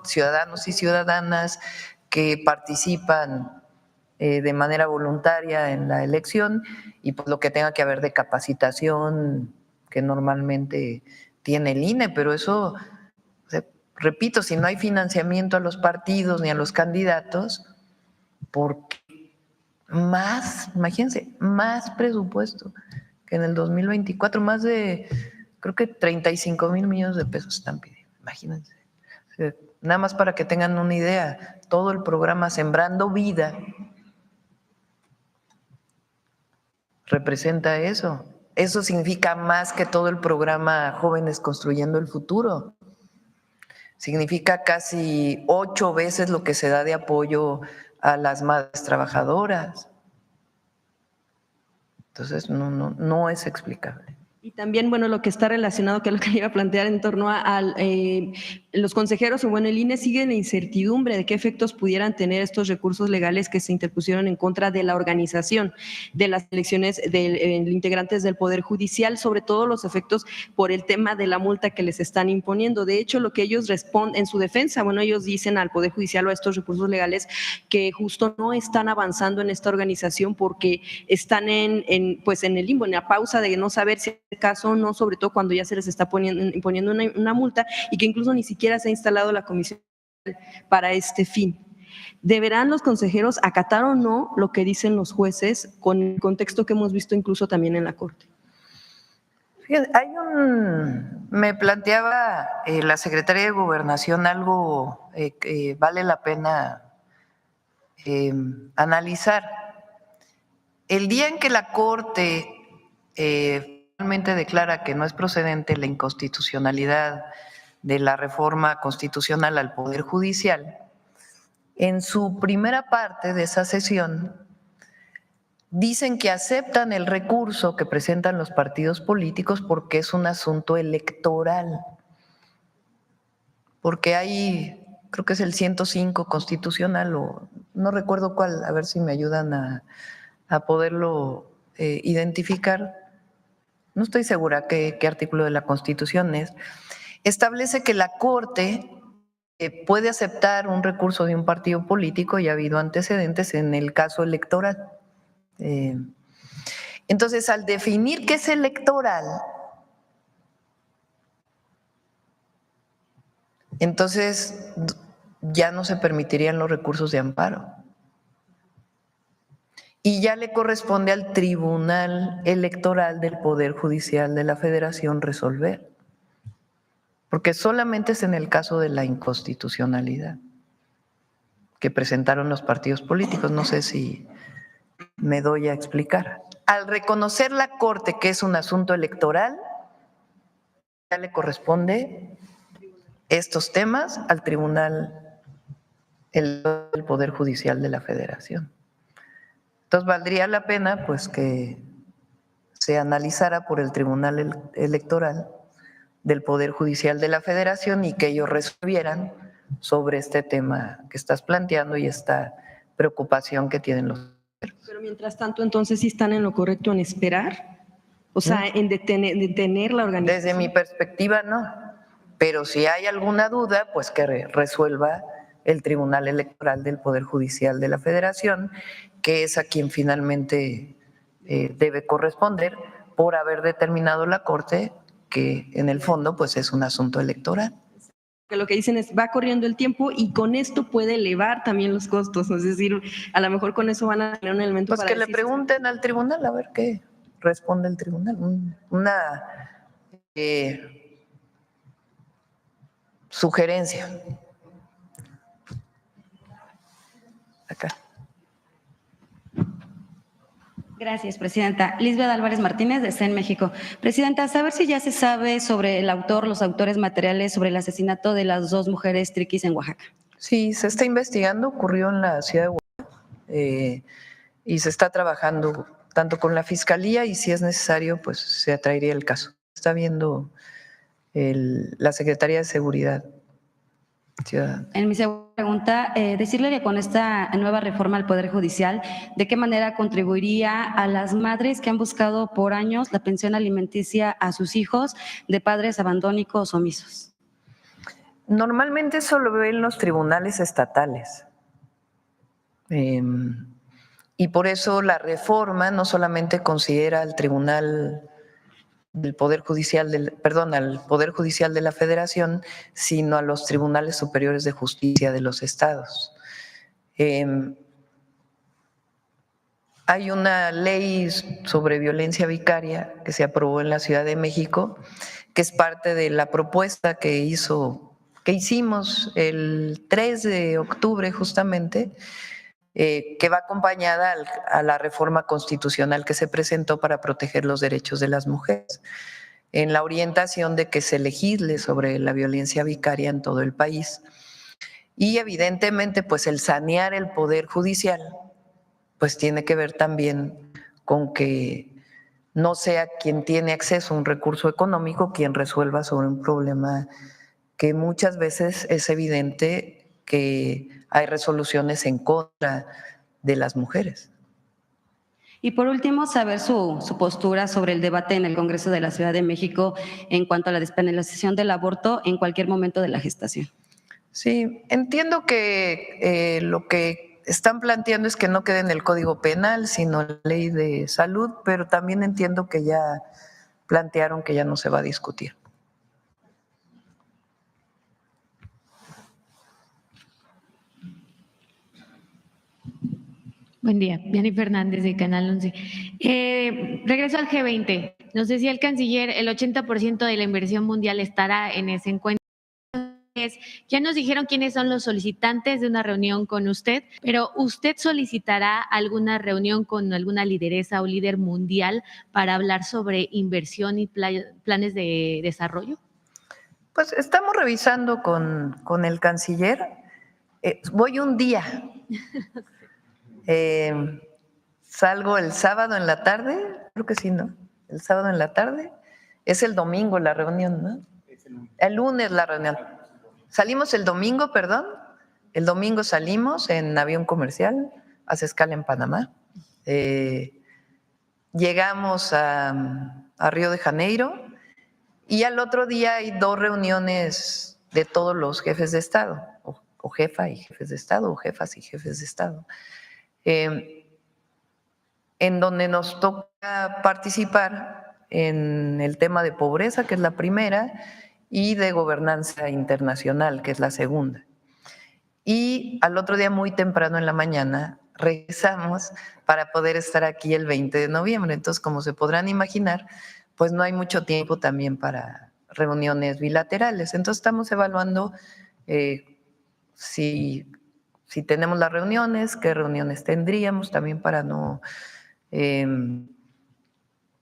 ciudadanos y ciudadanas que participan de manera voluntaria en la elección y pues lo que tenga que haber de capacitación que normalmente tiene el INE, pero eso, o sea, repito, si no hay financiamiento a los partidos ni a los candidatos, ¿por qué más, imagínense, más presupuesto que en el 2024, más de, creo que 35,000 millones de pesos están pidiendo, imagínense. O sea, nada más para que tengan una idea, todo el programa Sembrando Vida representa eso. Eso significa más que todo el programa Jóvenes Construyendo el Futuro. Significa casi 8 veces lo que se da de apoyo a las madres trabajadoras. Entonces, no es explicable. Y también, bueno, lo que está relacionado, que es lo que iba a plantear en torno a los consejeros, o bueno, el INE sigue en la incertidumbre de qué efectos pudieran tener estos recursos legales que se interpusieron en contra de la organización de las elecciones de integrantes del Poder Judicial, sobre todo los efectos por el tema de la multa que les están imponiendo. De hecho, lo que ellos responden en su defensa, bueno, ellos dicen al Poder Judicial o a estos recursos legales que justo no están avanzando en esta organización porque están en el limbo, en la pausa de no saber si caso no, sobre todo cuando ya se les está imponiendo una multa y que incluso ni siquiera se ha instalado la comisión para este fin. ¿Deberán los consejeros acatar o no lo que dicen los jueces con el contexto que hemos visto incluso también en la Corte? Me planteaba la Secretaría de Gobernación algo que vale la pena analizar. El día en que la Corte finalmente declara que no es procedente la inconstitucionalidad de la reforma constitucional al Poder Judicial, en su primera parte de esa sesión dicen que aceptan el recurso que presentan los partidos políticos porque es un asunto electoral, porque hay, creo que es el 105 constitucional o no recuerdo cuál, a ver si me ayudan a poderlo identificar. No estoy segura qué artículo de la Constitución es, establece que la Corte puede aceptar un recurso de un partido político y ha habido antecedentes en el caso electoral. Entonces, al definir qué es electoral, entonces ya no se permitirían los recursos de amparo. Y ya le corresponde al Tribunal Electoral del Poder Judicial de la Federación resolver, porque solamente es en el caso de la inconstitucionalidad que presentaron los partidos políticos. No sé si me doy a explicar. Al reconocer la Corte que es un asunto electoral, ya le corresponde estos temas al Tribunal el Poder Judicial de la Federación. Entonces valdría la pena pues que se analizara por el Tribunal Electoral del Poder Judicial de la Federación y que ellos resolvieran sobre este tema que estás planteando y esta preocupación que tienen los. Pero mientras tanto, entonces sí están en lo correcto en esperar, o sea, en detener la organización. Desde mi perspectiva, no. Pero si hay alguna duda, pues que resuelva el Tribunal Electoral del Poder Judicial de la Federación, que es a quien finalmente debe corresponder por haber determinado la Corte que en el fondo pues es un asunto electoral. Que lo que dicen es va corriendo el tiempo y con esto puede elevar también los costos, es decir, a lo mejor con eso van a tener un elemento pues para que le pregunten al tribunal a ver qué responde el tribunal. Una sugerencia. Acá. Gracias, Presidenta. Lisbeth Álvarez Martínez, de CEN México. Presidenta, saber si ya se sabe sobre el autor, los autores materiales sobre el asesinato de las 2 mujeres triquis en Oaxaca. Sí, se está investigando, ocurrió en la ciudad de Oaxaca y se está trabajando tanto con la Fiscalía y si es necesario, pues se atraería el caso. Está viendo la Secretaría de Seguridad Ciudadana. En mi segunda pregunta, decirle que con esta nueva reforma al Poder Judicial, ¿de qué manera contribuiría a las madres que han buscado por años la pensión alimenticia a sus hijos de padres abandónicos o omisos? Normalmente eso lo ven los tribunales estatales. Y por eso la reforma no solamente considera al Tribunal del Poder Judicial al Poder Judicial de la Federación, sino a los tribunales superiores de justicia de los estados. Hay una ley sobre violencia vicaria que se aprobó en la Ciudad de México, que es parte de la propuesta que hicimos el 3 de octubre justamente, que va acompañada a la reforma constitucional que se presentó para proteger los derechos de las mujeres, en la orientación de que se legisle sobre la violencia vicaria en todo el país. Y evidentemente, pues el sanear el Poder Judicial, pues tiene que ver también con que no sea quien tiene acceso a un recurso económico quien resuelva sobre un problema que muchas veces es evidente que hay resoluciones en contra de las mujeres. Y por último, saber su postura sobre el debate en el Congreso de la Ciudad de México en cuanto a la despenalización del aborto en cualquier momento de la gestación. Sí, entiendo que lo que están planteando es que no quede en el Código Penal, sino en la Ley de Salud, pero también entiendo que ya plantearon que ya no se va a discutir. Buen día, Vianney Fernández de Canal 11. Regreso al G20. Nos decía el canciller, el 80% de la inversión mundial estará en ese encuentro. Ya nos dijeron quiénes son los solicitantes de una reunión con usted, pero ¿usted solicitará alguna reunión con alguna lideresa o líder mundial para hablar sobre inversión y planes de desarrollo? Pues estamos revisando con el canciller. Voy un día. Salgo el sábado en la tarde, creo que sí, ¿no? El sábado en la tarde. Es el domingo la reunión, ¿no? El lunes la reunión. Salimos el domingo, perdón. El domingo salimos en avión comercial, hace escala en Panamá. Llegamos a Río de Janeiro y al otro día hay 2 reuniones de todos los jefes de Estado, o jefa y jefes de Estado, o jefas y jefes de Estado. En donde nos toca participar en el tema de pobreza, que es la primera, y de gobernanza internacional, que es la segunda. Y al otro día, muy temprano en la mañana, regresamos para poder estar aquí el 20 de noviembre. Entonces, como se podrán imaginar, pues no hay mucho tiempo también para reuniones bilaterales. Entonces, estamos evaluando si tenemos las reuniones, qué reuniones tendríamos también para no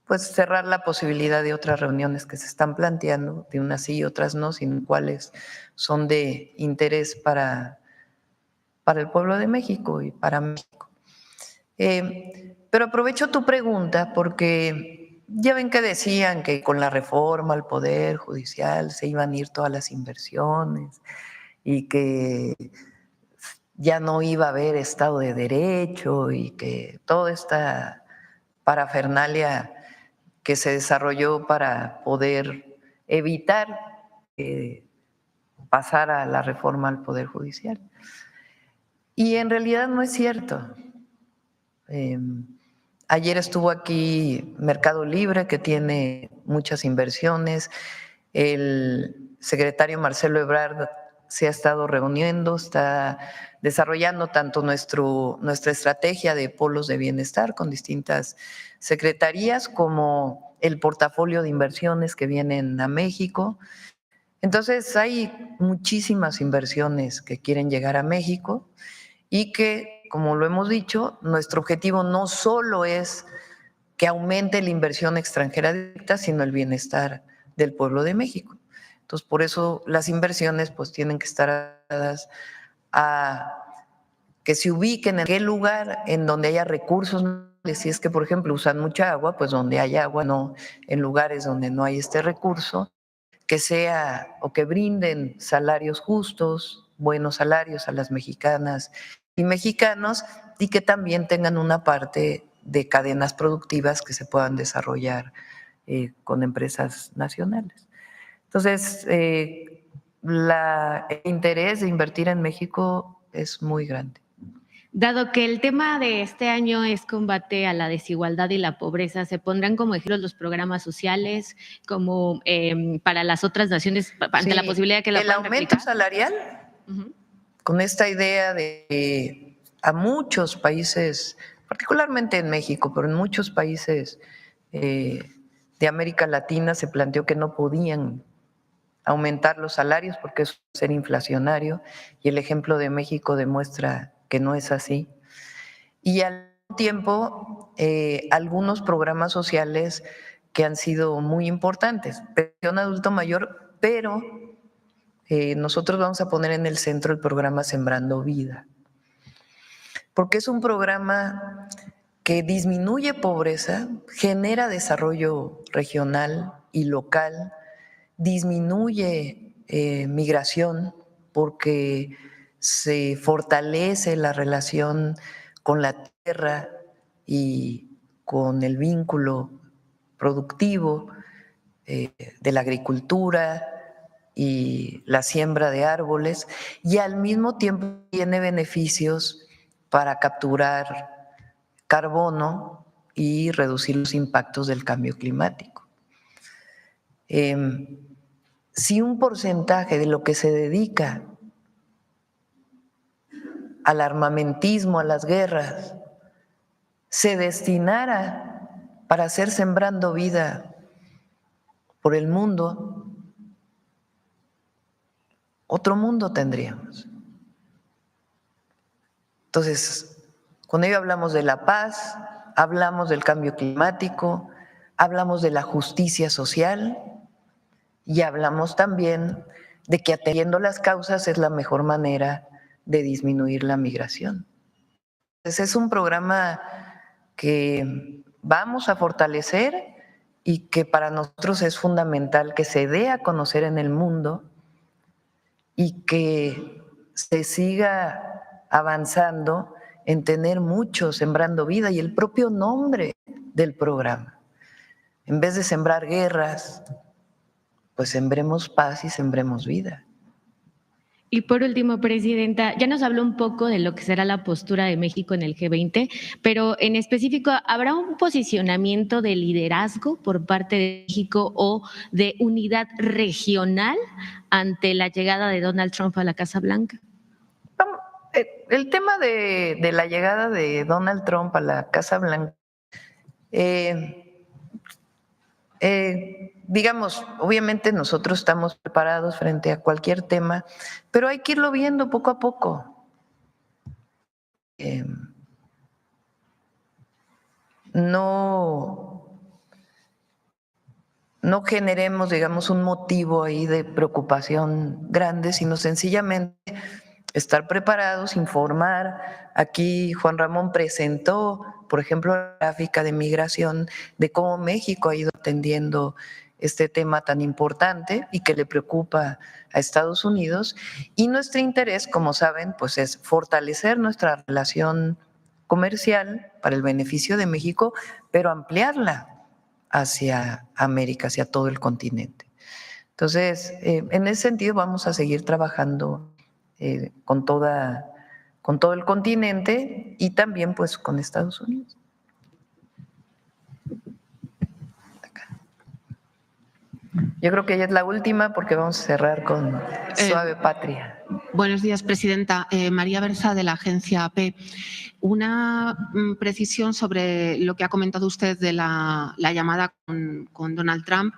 pues cerrar la posibilidad de otras reuniones que se están planteando, de unas sí y otras no, sino cuáles son de interés para para el pueblo de México y para México. Pero aprovecho tu pregunta porque ya ven que decían que con la reforma al Poder Judicial se iban a ir todas las inversiones y que ya no iba a haber Estado de Derecho y que toda esta parafernalia que se desarrolló para poder evitar que pasara la reforma al Poder Judicial. Y en realidad no es cierto. Ayer estuvo aquí Mercado Libre, que tiene muchas inversiones. El secretario Marcelo Ebrard se ha estado reuniendo, está desarrollando tanto nuestra estrategia de polos de bienestar con distintas secretarías como el portafolio de inversiones que vienen a México. Entonces hay muchísimas inversiones que quieren llegar a México y que, como lo hemos dicho, nuestro objetivo no solo es que aumente la inversión extranjera directa, sino el bienestar del pueblo de México. Entonces, por eso las inversiones pues tienen que estar dadas a que se ubiquen en aquel lugar en donde haya recursos. Si es que, por ejemplo, usan mucha agua, pues donde haya agua, no en lugares donde no hay este recurso, que sea o que brinden salarios justos, buenos salarios a las mexicanas y mexicanos y que también tengan una parte de cadenas productivas que se puedan desarrollar con empresas nacionales. Entonces, el interés de invertir en México es muy grande. Dado que el tema de este año es combate a la desigualdad y la pobreza, ¿se pondrán como ejemplos los programas sociales como para las otras naciones ante la posibilidad de que la puedan replicar? El aumento salarial, con esta idea de a muchos países, particularmente en México, pero en muchos países de América Latina se planteó que no podían aumentar los salarios porque eso es ser inflacionario y el ejemplo de México demuestra que no es así. Y al mismo tiempo, algunos programas sociales que han sido muy importantes, pensión adulto mayor, pero nosotros vamos a poner en el centro el programa Sembrando Vida, porque es un programa que disminuye pobreza, genera desarrollo regional y local, disminuye migración porque se fortalece la relación con la tierra y con el vínculo productivo de la agricultura y la siembra de árboles, y al mismo tiempo tiene beneficios para capturar carbono y reducir los impactos del cambio climático. Si un porcentaje de lo que se dedica al armamentismo, a las guerras, se destinara para hacer Sembrando Vida por el mundo, otro mundo tendríamos. Entonces, con ello hablamos de la paz, hablamos del cambio climático, hablamos de la justicia social y hablamos también de que atendiendo las causas es la mejor manera de disminuir la migración. Entonces, es un programa que vamos a fortalecer y que para nosotros es fundamental que se dé a conocer en el mundo y que se siga avanzando en tener mucho Sembrando Vida y el propio nombre del programa. En vez de sembrar guerras, pues sembremos paz y sembremos vida. Y por último, Presidenta, ya nos habló un poco de lo que será la postura de México en el G20, pero en específico, ¿habrá un posicionamiento de liderazgo por parte de México o de unidad regional ante la llegada de Donald Trump a la Casa Blanca? El tema de la llegada de Donald Trump a la Casa Blanca, digamos, obviamente nosotros estamos preparados frente a cualquier tema, pero hay que irlo viendo poco a poco. No generemos, digamos, un motivo ahí de preocupación grande, sino sencillamente estar preparados, informar. Aquí Juan Ramón presentó, por ejemplo, la gráfica de migración de cómo México ha ido atendiendo este tema tan importante y que le preocupa a Estados Unidos. Y nuestro interés, como saben, pues es fortalecer nuestra relación comercial para el beneficio de México, pero ampliarla hacia América, hacia todo el continente. Entonces, en ese sentido vamos a seguir trabajando con todo el continente y también pues con Estados Unidos. Yo creo que ella es la última porque vamos a cerrar con Suave Patria. Buenos días, presidenta. María Berza, de la agencia AP. Una precisión sobre lo que ha comentado usted de la llamada con Donald Trump.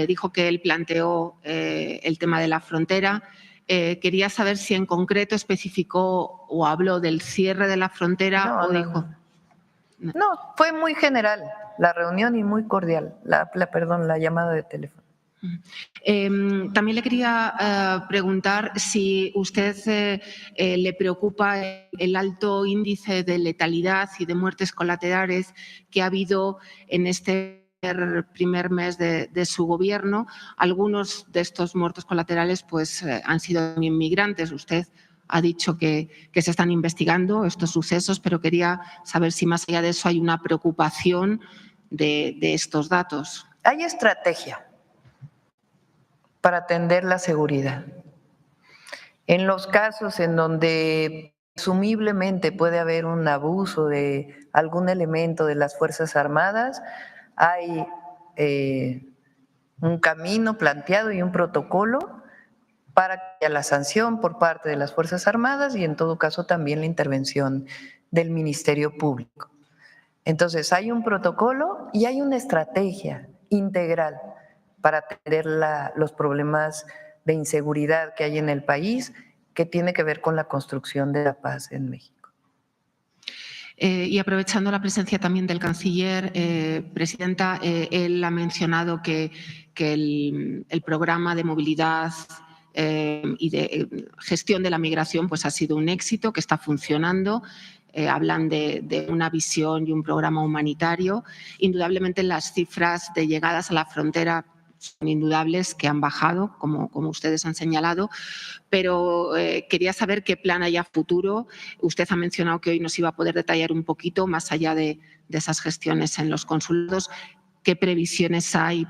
Dijo que él planteó el tema de la frontera. Quería saber si en concreto especificó o habló del cierre de la frontera o dijo… No, fue muy general la reunión y muy cordial, la llamada de teléfono. También le quería preguntar si usted le preocupa el alto índice de letalidad y de muertes colaterales que ha habido en este primer mes de su gobierno. Algunos de estos muertos colaterales pues, han sido inmigrantes. Usted ha dicho que se están investigando estos sucesos, pero quería saber si más allá de eso hay una preocupación de estos datos. Hay estrategia para atender la seguridad. En los casos en donde presumiblemente puede haber un abuso de algún elemento de las Fuerzas Armadas, hay un camino planteado y un protocolo para que haya la sanción por parte de las Fuerzas Armadas y en todo caso también la intervención del Ministerio Público. Entonces hay un protocolo y hay una estrategia integral para atender los problemas de inseguridad que hay en el país, que tiene que ver con la construcción de la paz en México. Y aprovechando la presencia también del canciller, presidenta, él ha mencionado que el programa de movilidad y de gestión de la migración pues, ha sido un éxito, que está funcionando. Hablan de una visión y un programa humanitario. Indudablemente las cifras de llegadas a la frontera son indudables, que han bajado, como ustedes han señalado, pero quería saber qué plan hay a futuro. Usted ha mencionado que hoy nos iba a poder detallar un poquito, más allá de esas gestiones en los consulados, qué previsiones hay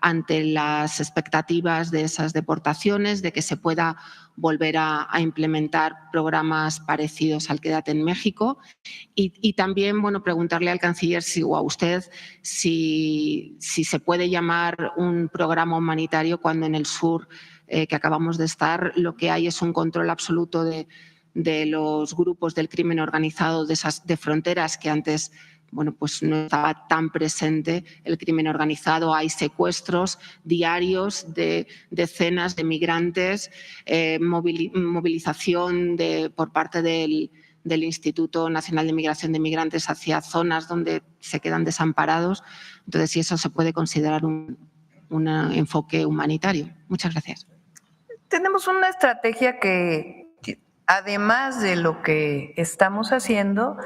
ante las expectativas de esas deportaciones, de que se pueda volver a implementar programas parecidos al Quédate en México. Y también, bueno, preguntarle al canciller o a usted si se puede llamar un programa humanitario cuando en el sur que acabamos de estar lo que hay es un control absoluto de los grupos del crimen organizado de fronteras que antes… Bueno, pues no estaba tan presente el crimen organizado. Hay secuestros diarios de decenas de migrantes, movilización por parte del Instituto Nacional de Migración de Migrantes hacia zonas donde se quedan desamparados. Entonces, si eso se puede considerar un enfoque humanitario. Muchas gracias. Tenemos una estrategia que, además de lo que estamos haciendo,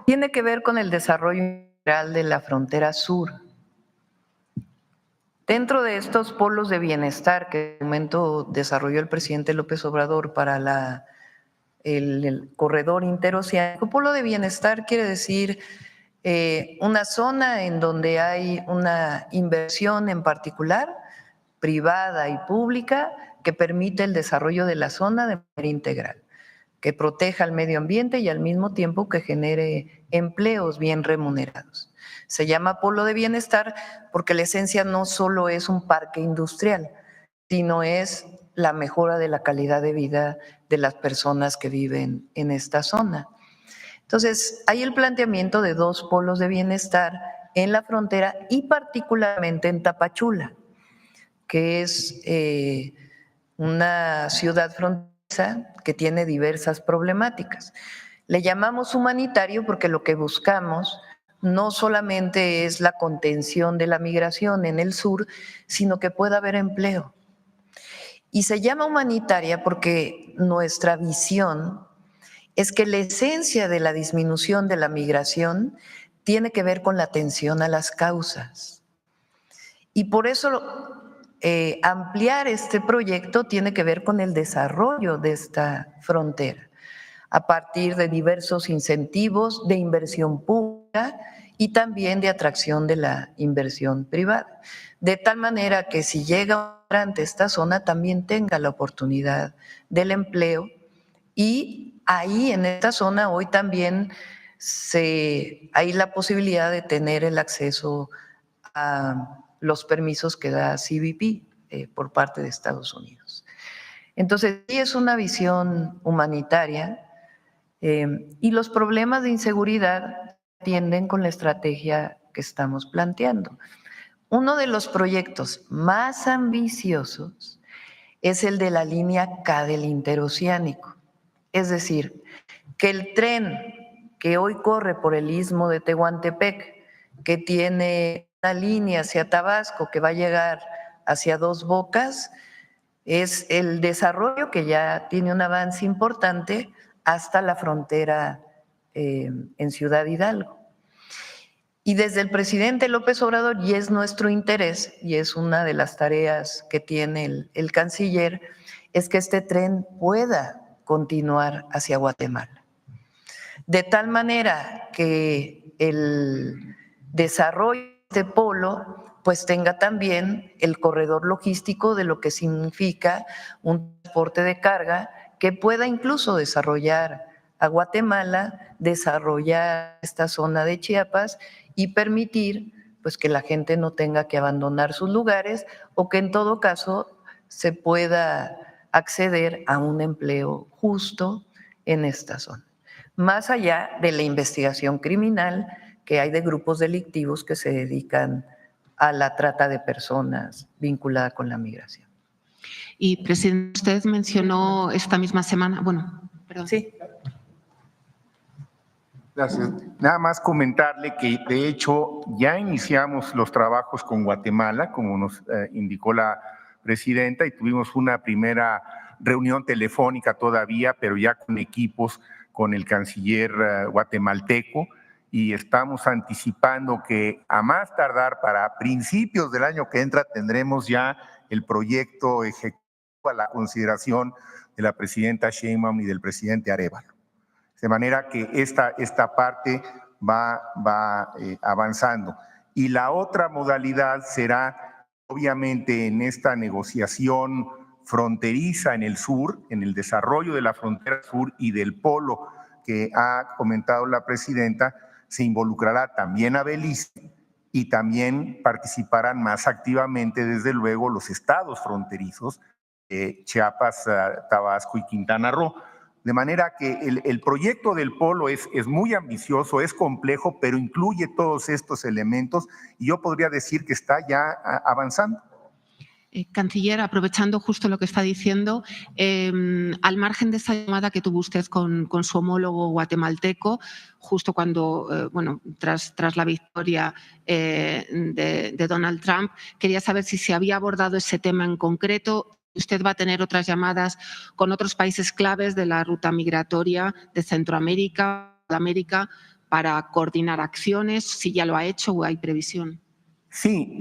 tiene que ver con el desarrollo integral de la frontera sur. Dentro de estos polos de bienestar que en el momento desarrolló el presidente López Obrador para el corredor interoceánico, polo de bienestar quiere decir una zona en donde hay una inversión en particular, privada y pública, que permite el desarrollo de la zona de manera integral, que proteja el medio ambiente y al mismo tiempo que genere empleos bien remunerados. Se llama polo de bienestar porque la esencia no solo es un parque industrial, sino es la mejora de la calidad de vida de las personas que viven en esta zona. Entonces, hay el planteamiento de 2 polos de bienestar en la frontera y particularmente en Tapachula, que es una ciudad fronteriza que tiene diversas problemáticas. Le llamamos humanitario porque lo que buscamos no solamente es la contención de la migración en el sur, sino que pueda haber empleo. Y se llama humanitaria porque nuestra visión es que la esencia de la disminución de la migración tiene que ver con la atención a las causas. Y por eso ampliar este proyecto tiene que ver con el desarrollo de esta frontera a partir de diversos incentivos de inversión pública y también de atracción de la inversión privada. De tal manera que si llega un migrante a esta zona también tenga la oportunidad del empleo, y ahí en esta zona hoy también hay la posibilidad de tener el acceso a los permisos que da CBP por parte de Estados Unidos. Entonces, sí es una visión humanitaria y los problemas de inseguridad tienden con la estrategia que estamos planteando. Uno de los proyectos más ambiciosos es el de la línea K del interoceánico. Es decir, que el tren que hoy corre por el istmo de Tehuantepec, que tiene una línea hacia Tabasco que va a llegar hacia Dos Bocas, es el desarrollo que ya tiene un avance importante hasta la frontera en Ciudad Hidalgo. Y desde el presidente López Obrador, y es nuestro interés, y es una de las tareas que tiene el canciller, es que este tren pueda continuar hacia Guatemala. De tal manera que el desarrollo de este polo pues tenga también el corredor logístico de lo que significa un transporte de carga que pueda incluso desarrollar a Guatemala, desarrollar esta zona de Chiapas y permitir pues que la gente no tenga que abandonar sus lugares o que en todo caso se pueda acceder a un empleo justo en esta zona. Más allá de la investigación criminal que hay de grupos delictivos que se dedican a la trata de personas vinculada con la migración. Y, presidente, usted mencionó esta misma semana, perdón. Sí. Gracias. Nada más comentarle que de hecho ya iniciamos los trabajos con Guatemala, como nos indicó la presidenta, y tuvimos una primera reunión telefónica todavía, pero ya con equipos con el canciller guatemalteco, y estamos anticipando que a más tardar para principios del año que entra tendremos ya el proyecto ejecutivo a la consideración de la presidenta Sheinbaum y del presidente Arévalo. De manera que esta parte va avanzando. Y la otra modalidad será, obviamente, en esta negociación fronteriza en el sur, en el desarrollo de la frontera sur y del polo que ha comentado la presidenta, se involucrará también a Belice y también participarán más activamente, desde luego, los estados fronterizos, Chiapas, Tabasco y Quintana Roo. De manera que el proyecto del polo es muy ambicioso, es complejo, pero incluye todos estos elementos y yo podría decir que está ya avanzando. Canciller, aprovechando justo lo que está diciendo, al margen de esa llamada que tuvo usted con su homólogo guatemalteco, justo cuando, tras la victoria de Donald Trump, quería saber si se había abordado ese tema en concreto. Usted va a tener otras llamadas con otros países claves de la ruta migratoria de Centroamérica, de América, para coordinar acciones, si ya lo ha hecho o hay previsión. Sí,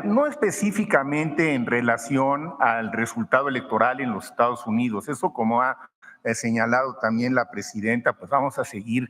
no específicamente en relación al resultado electoral en los Estados Unidos. Eso, como ha señalado también la presidenta, pues vamos a seguir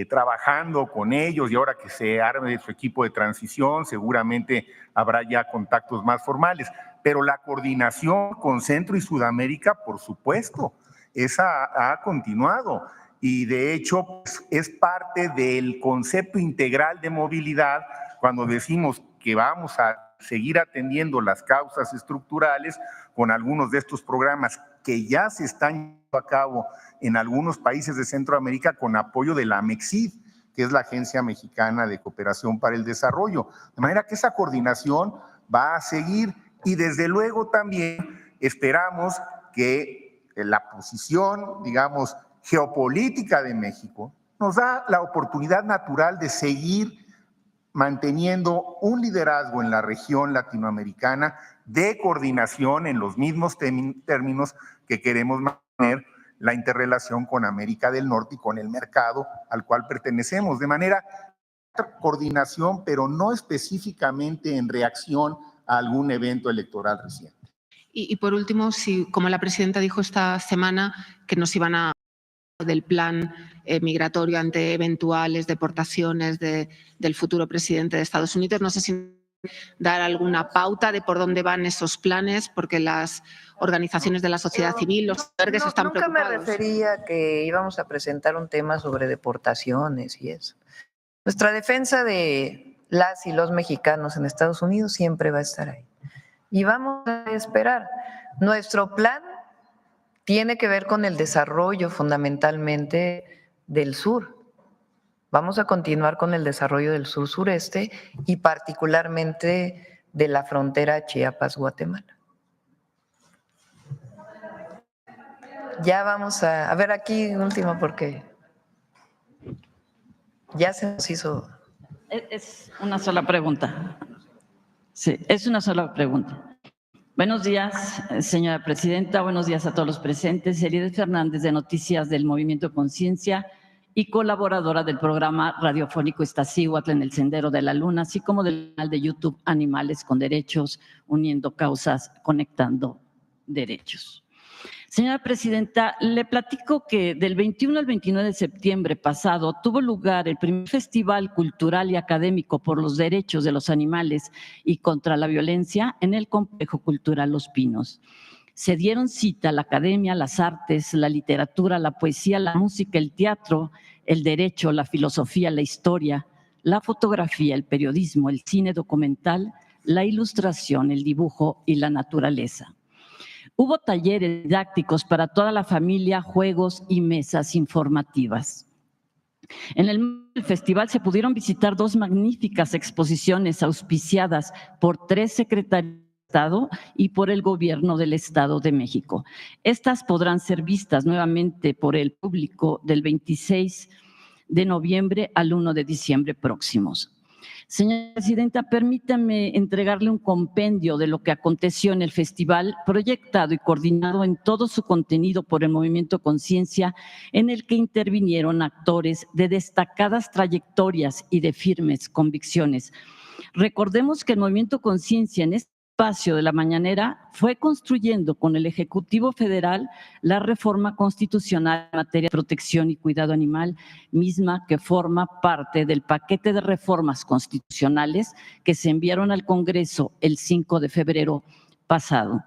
trabajando con ellos, y ahora que se arme su equipo de transición, seguramente habrá ya contactos más formales. Pero la coordinación con Centro y Sudamérica, por supuesto, esa ha continuado. Y de hecho, pues, es parte del concepto integral de movilidad cuando decimos que vamos a seguir atendiendo las causas estructurales con algunos de estos programas que ya se están llevando a cabo en algunos países de Centroamérica con apoyo de la AMEXID, que es la Agencia Mexicana de Cooperación para el Desarrollo. De manera que esa coordinación va a seguir, y desde luego también esperamos que la posición, digamos, geopolítica de México nos da la oportunidad natural de seguir manteniendo un liderazgo en la región latinoamericana de coordinación en los mismos términos que queremos mantener la interrelación con América del Norte y con el mercado al cual pertenecemos, de manera coordinación, pero no específicamente en reacción a algún evento electoral reciente. Y por último, si, como la presidenta dijo esta semana, que nos iban a del plan migratorio ante eventuales deportaciones del futuro presidente de Estados Unidos, no sé si dar alguna pauta de por dónde van esos planes, porque las organizaciones de la sociedad civil, los albergues están preocupados. Nunca me refería a que íbamos a presentar un tema sobre deportaciones y eso. Nuestra defensa de las y los mexicanos en Estados Unidos siempre va a estar ahí. Y vamos a esperar. Nuestro plan tiene que ver con el desarrollo fundamentalmente del sur. Vamos a continuar con el desarrollo del sur-sureste y particularmente de la frontera Chiapas-Guatemala. Ya vamos a ver aquí último porque ya se nos hizo. Es una sola pregunta. Sí, es una sola pregunta. Buenos días, señora presidenta. Buenos días a todos los presentes. Elías Fernández, de Noticias del Movimiento Conciencia y colaboradora del programa radiofónico Iztaccíhuatl en el Sendero de la Luna, así como del canal de YouTube Animales con Derechos, uniendo causas, conectando derechos. Señora presidenta, le platico que del 21 al 29 de septiembre pasado tuvo lugar el primer Festival Cultural y Académico por los Derechos de los Animales y contra la Violencia en el Complejo Cultural Los Pinos. Se dieron cita la academia, las artes, la literatura, la poesía, la música, el teatro, el derecho, la filosofía, la historia, la fotografía, el periodismo, el cine documental, la ilustración, el dibujo y la naturaleza. Hubo talleres didácticos para toda la familia, juegos y mesas informativas. En el festival se pudieron visitar 2 magníficas exposiciones auspiciadas por 3 secretarios de Estado y por el Gobierno del Estado de México. Estas podrán ser vistas nuevamente por el público del 26 de noviembre al 1 de diciembre próximos. Señora presidenta, permítame entregarle un compendio de lo que aconteció en el festival, proyectado y coordinado en todo su contenido por el Movimiento Conciencia, en el que intervinieron actores de destacadas trayectorias y de firmes convicciones. Recordemos que el Movimiento Conciencia en este espacio de la mañanera fue construyendo con el Ejecutivo Federal la reforma constitucional en materia de protección y cuidado animal, misma que forma parte del paquete de reformas constitucionales que se enviaron al Congreso el 5 de febrero pasado.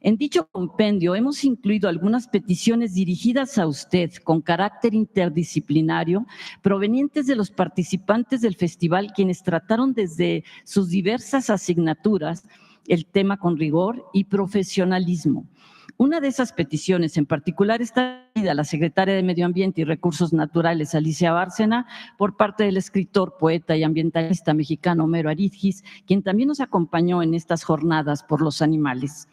En dicho compendio hemos incluido algunas peticiones dirigidas a usted con carácter interdisciplinario provenientes de los participantes del festival, quienes trataron desde sus diversas asignaturas el tema con rigor y profesionalismo. Una de esas peticiones en particular está dirigida a la secretaria de Medio Ambiente y Recursos Naturales, Alicia Bárcena, por parte del escritor, poeta y ambientalista mexicano Homero Aridgis, quien también nos acompañó en estas jornadas por los animales.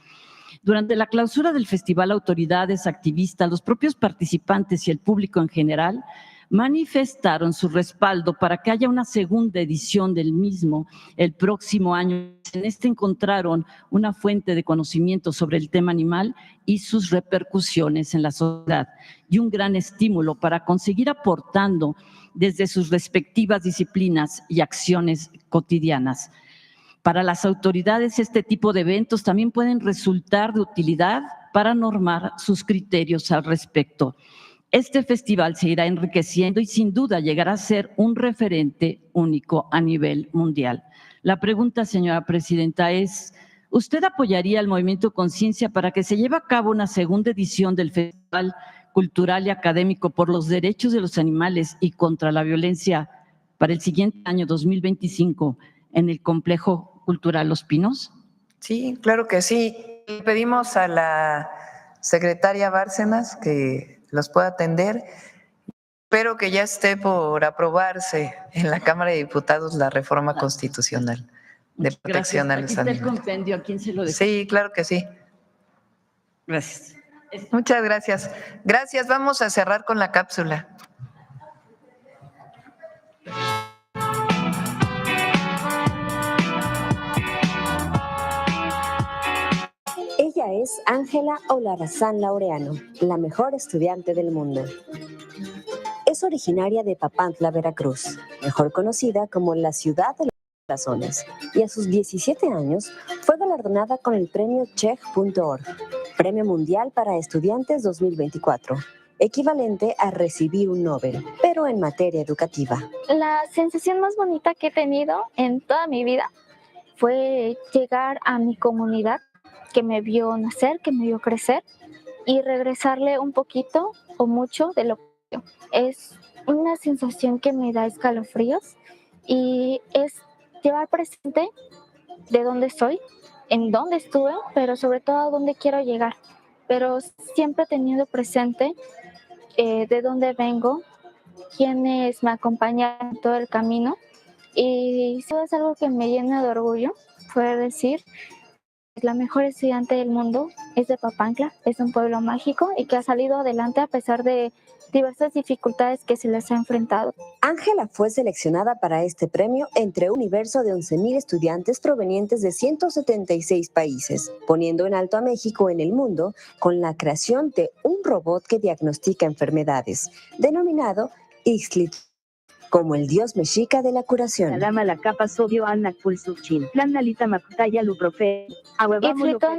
Durante la clausura del festival, autoridades, activistas, los propios participantes y el público en general manifestaron su respaldo para que haya una segunda edición del mismo el próximo año. En este encontraron una fuente de conocimiento sobre el tema animal y sus repercusiones en la sociedad y un gran estímulo para conseguir aportando desde sus respectivas disciplinas y acciones cotidianas. Para las autoridades, este tipo de eventos también pueden resultar de utilidad para normar sus criterios al respecto. Este festival se irá enriqueciendo y sin duda llegará a ser un referente único a nivel mundial. La pregunta, señora presidenta, es: ¿usted apoyaría al Movimiento Conciencia para que se lleve a cabo una segunda edición del Festival Cultural y Académico por los Derechos de los Animales y contra la Violencia para el siguiente año 2025 en el Complejo Cultural Los Pinos? Sí, claro que sí. Le pedimos a la secretaria Bárcenas que los pueda atender. Espero que ya esté por aprobarse en la Cámara de Diputados la reforma constitucional de protección a los animales. Aquí está el compendio, ¿a quién se lo dejo? Sí, claro que sí. Gracias. Muchas gracias. Gracias, vamos a cerrar con la cápsula. es Ángela Olarazán Laureano, la mejor estudiante del mundo. Es originaria de Papantla, Veracruz, mejor conocida como la ciudad de los corazones, y a sus 17 años fue galardonada con el premio Czech.org, Premio Mundial para Estudiantes 2024, equivalente a recibir un Nobel, pero en materia educativa. La sensación más bonita que he tenido en toda mi vida fue llegar a mi comunidad, que me vio nacer, que me vio crecer, y regresarle un poquito o mucho de lo que vio. Es una sensación que me da escalofríos y es llevar presente de dónde soy, en dónde estuve, pero sobre todo a dónde quiero llegar. Pero siempre he tenido presente de dónde vengo, quienes me acompañaron todo el camino, y eso es algo que me llena de orgullo, poder decir la mejor estudiante del mundo es de Papantla, es un pueblo mágico y que ha salido adelante a pesar de diversas dificultades que se les ha enfrentado. Ángela fue seleccionada para este premio entre un universo de 11,000 estudiantes provenientes de 176 países, poniendo en alto a México en el mundo con la creación de un robot que diagnostica enfermedades, denominado Ixtlitl, como el dios mexica de la curación. Ixtlitl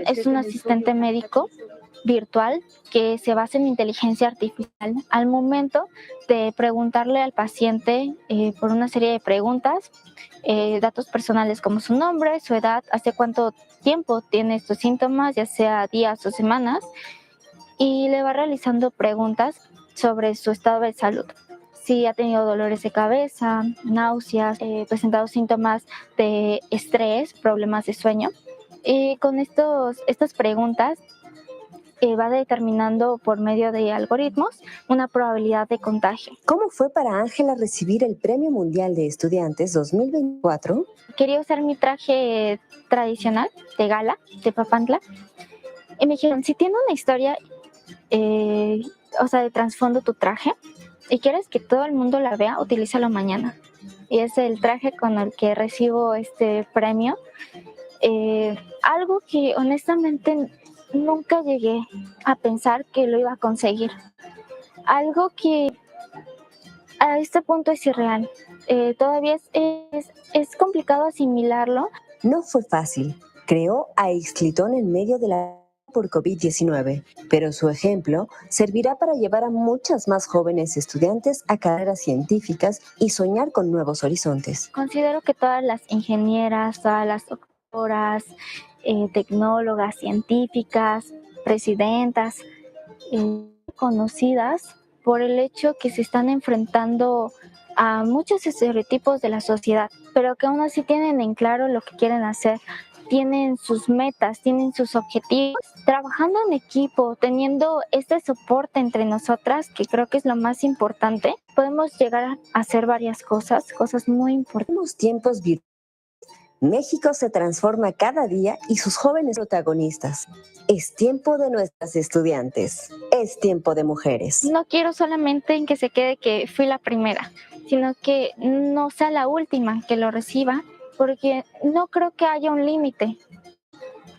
es un asistente médico virtual que se basa en inteligencia artificial. Al momento de preguntarle al paciente por una serie de preguntas, datos personales como su nombre, su edad, hace cuánto tiempo tiene estos síntomas, ya sea días o semanas, y le va realizando preguntas sobre su estado de salud. Si ha tenido dolores de cabeza, náuseas, presentado síntomas de estrés, problemas de sueño. Y con estas preguntas va determinando por medio de algoritmos una probabilidad de contagio. ¿Cómo fue para Ángela recibir el Premio Mundial de Estudiantes 2024? Quería usar mi traje tradicional de gala de Papantla y me dijeron, si tiene una historia, de trasfondo tu traje, y quieres que todo el mundo la vea, utilízalo mañana. Y es el traje con el que recibo este premio. Algo que honestamente nunca llegué a pensar que lo iba a conseguir. Algo que a este punto es irreal. Todavía es complicado asimilarlo. No fue fácil. Creó a Ixtlitl en medio de la por COVID-19, pero su ejemplo servirá para llevar a muchas más jóvenes estudiantes a carreras científicas y soñar con nuevos horizontes. Considero que todas las ingenieras, todas las doctoras, tecnólogas, científicas, presidentas, conocidas por el hecho que se están enfrentando a muchos estereotipos de la sociedad, pero que aún así tienen en claro lo que quieren hacer. Tienen sus metas, tienen sus objetivos, trabajando en equipo, teniendo este soporte entre nosotras, que creo que es lo más importante. Podemos llegar a hacer varias cosas muy importantes. En los tiempos virtuales, México se transforma cada día y sus jóvenes protagonistas. Es tiempo de nuestras estudiantes, es tiempo de mujeres. No quiero solamente en que se quede que fui la primera, sino que no sea la última que lo reciba, porque no creo que haya un límite,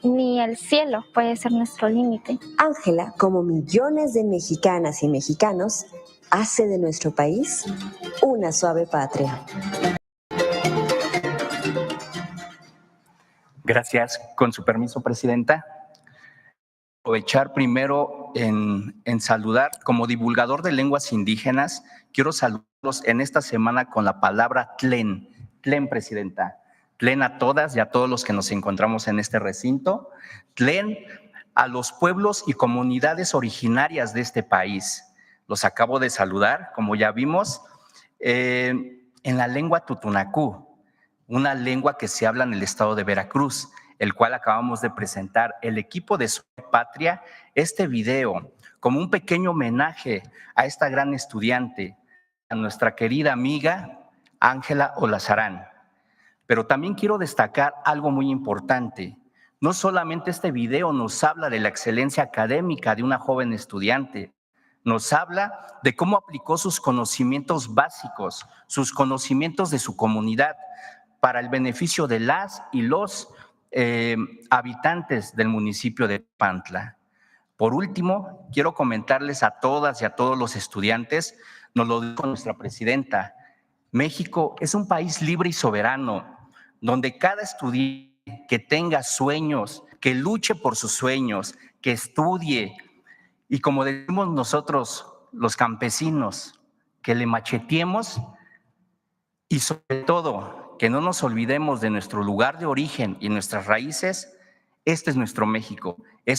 ni el cielo puede ser nuestro límite. Ángela, como millones de mexicanas y mexicanos, hace de nuestro país una suave patria. Gracias. Con su permiso, Presidenta. Aprovechar primero en saludar, como divulgador de lenguas indígenas, quiero saludarlos en esta semana con la palabra tlen. Tlen, Presidenta. Tlen a todas y a todos los que nos encontramos en este recinto. Tlen a los pueblos y comunidades originarias de este país. Los acabo de saludar, como ya vimos, en la lengua tutunacú, una lengua que se habla en el estado de Veracruz, el cual acabamos de presentar el equipo de Soy Patria, este video como un pequeño homenaje a esta gran estudiante, a nuestra querida amiga Ángela Olarazán. Pero también quiero destacar algo muy importante. No solamente este video nos habla de la excelencia académica de una joven estudiante, nos habla de cómo aplicó sus conocimientos básicos, sus conocimientos de su comunidad para el beneficio de las y los habitantes del municipio de Papantla. Por último, quiero comentarles a todas y a todos los estudiantes, nos lo dijo nuestra presidenta, México es un país libre y soberano, donde cada estudiante que tenga sueños, que luche por sus sueños, que estudie y, como decimos nosotros los campesinos, que le macheteemos y sobre todo que no nos olvidemos de nuestro lugar de origen y nuestras raíces. Este es nuestro México. Es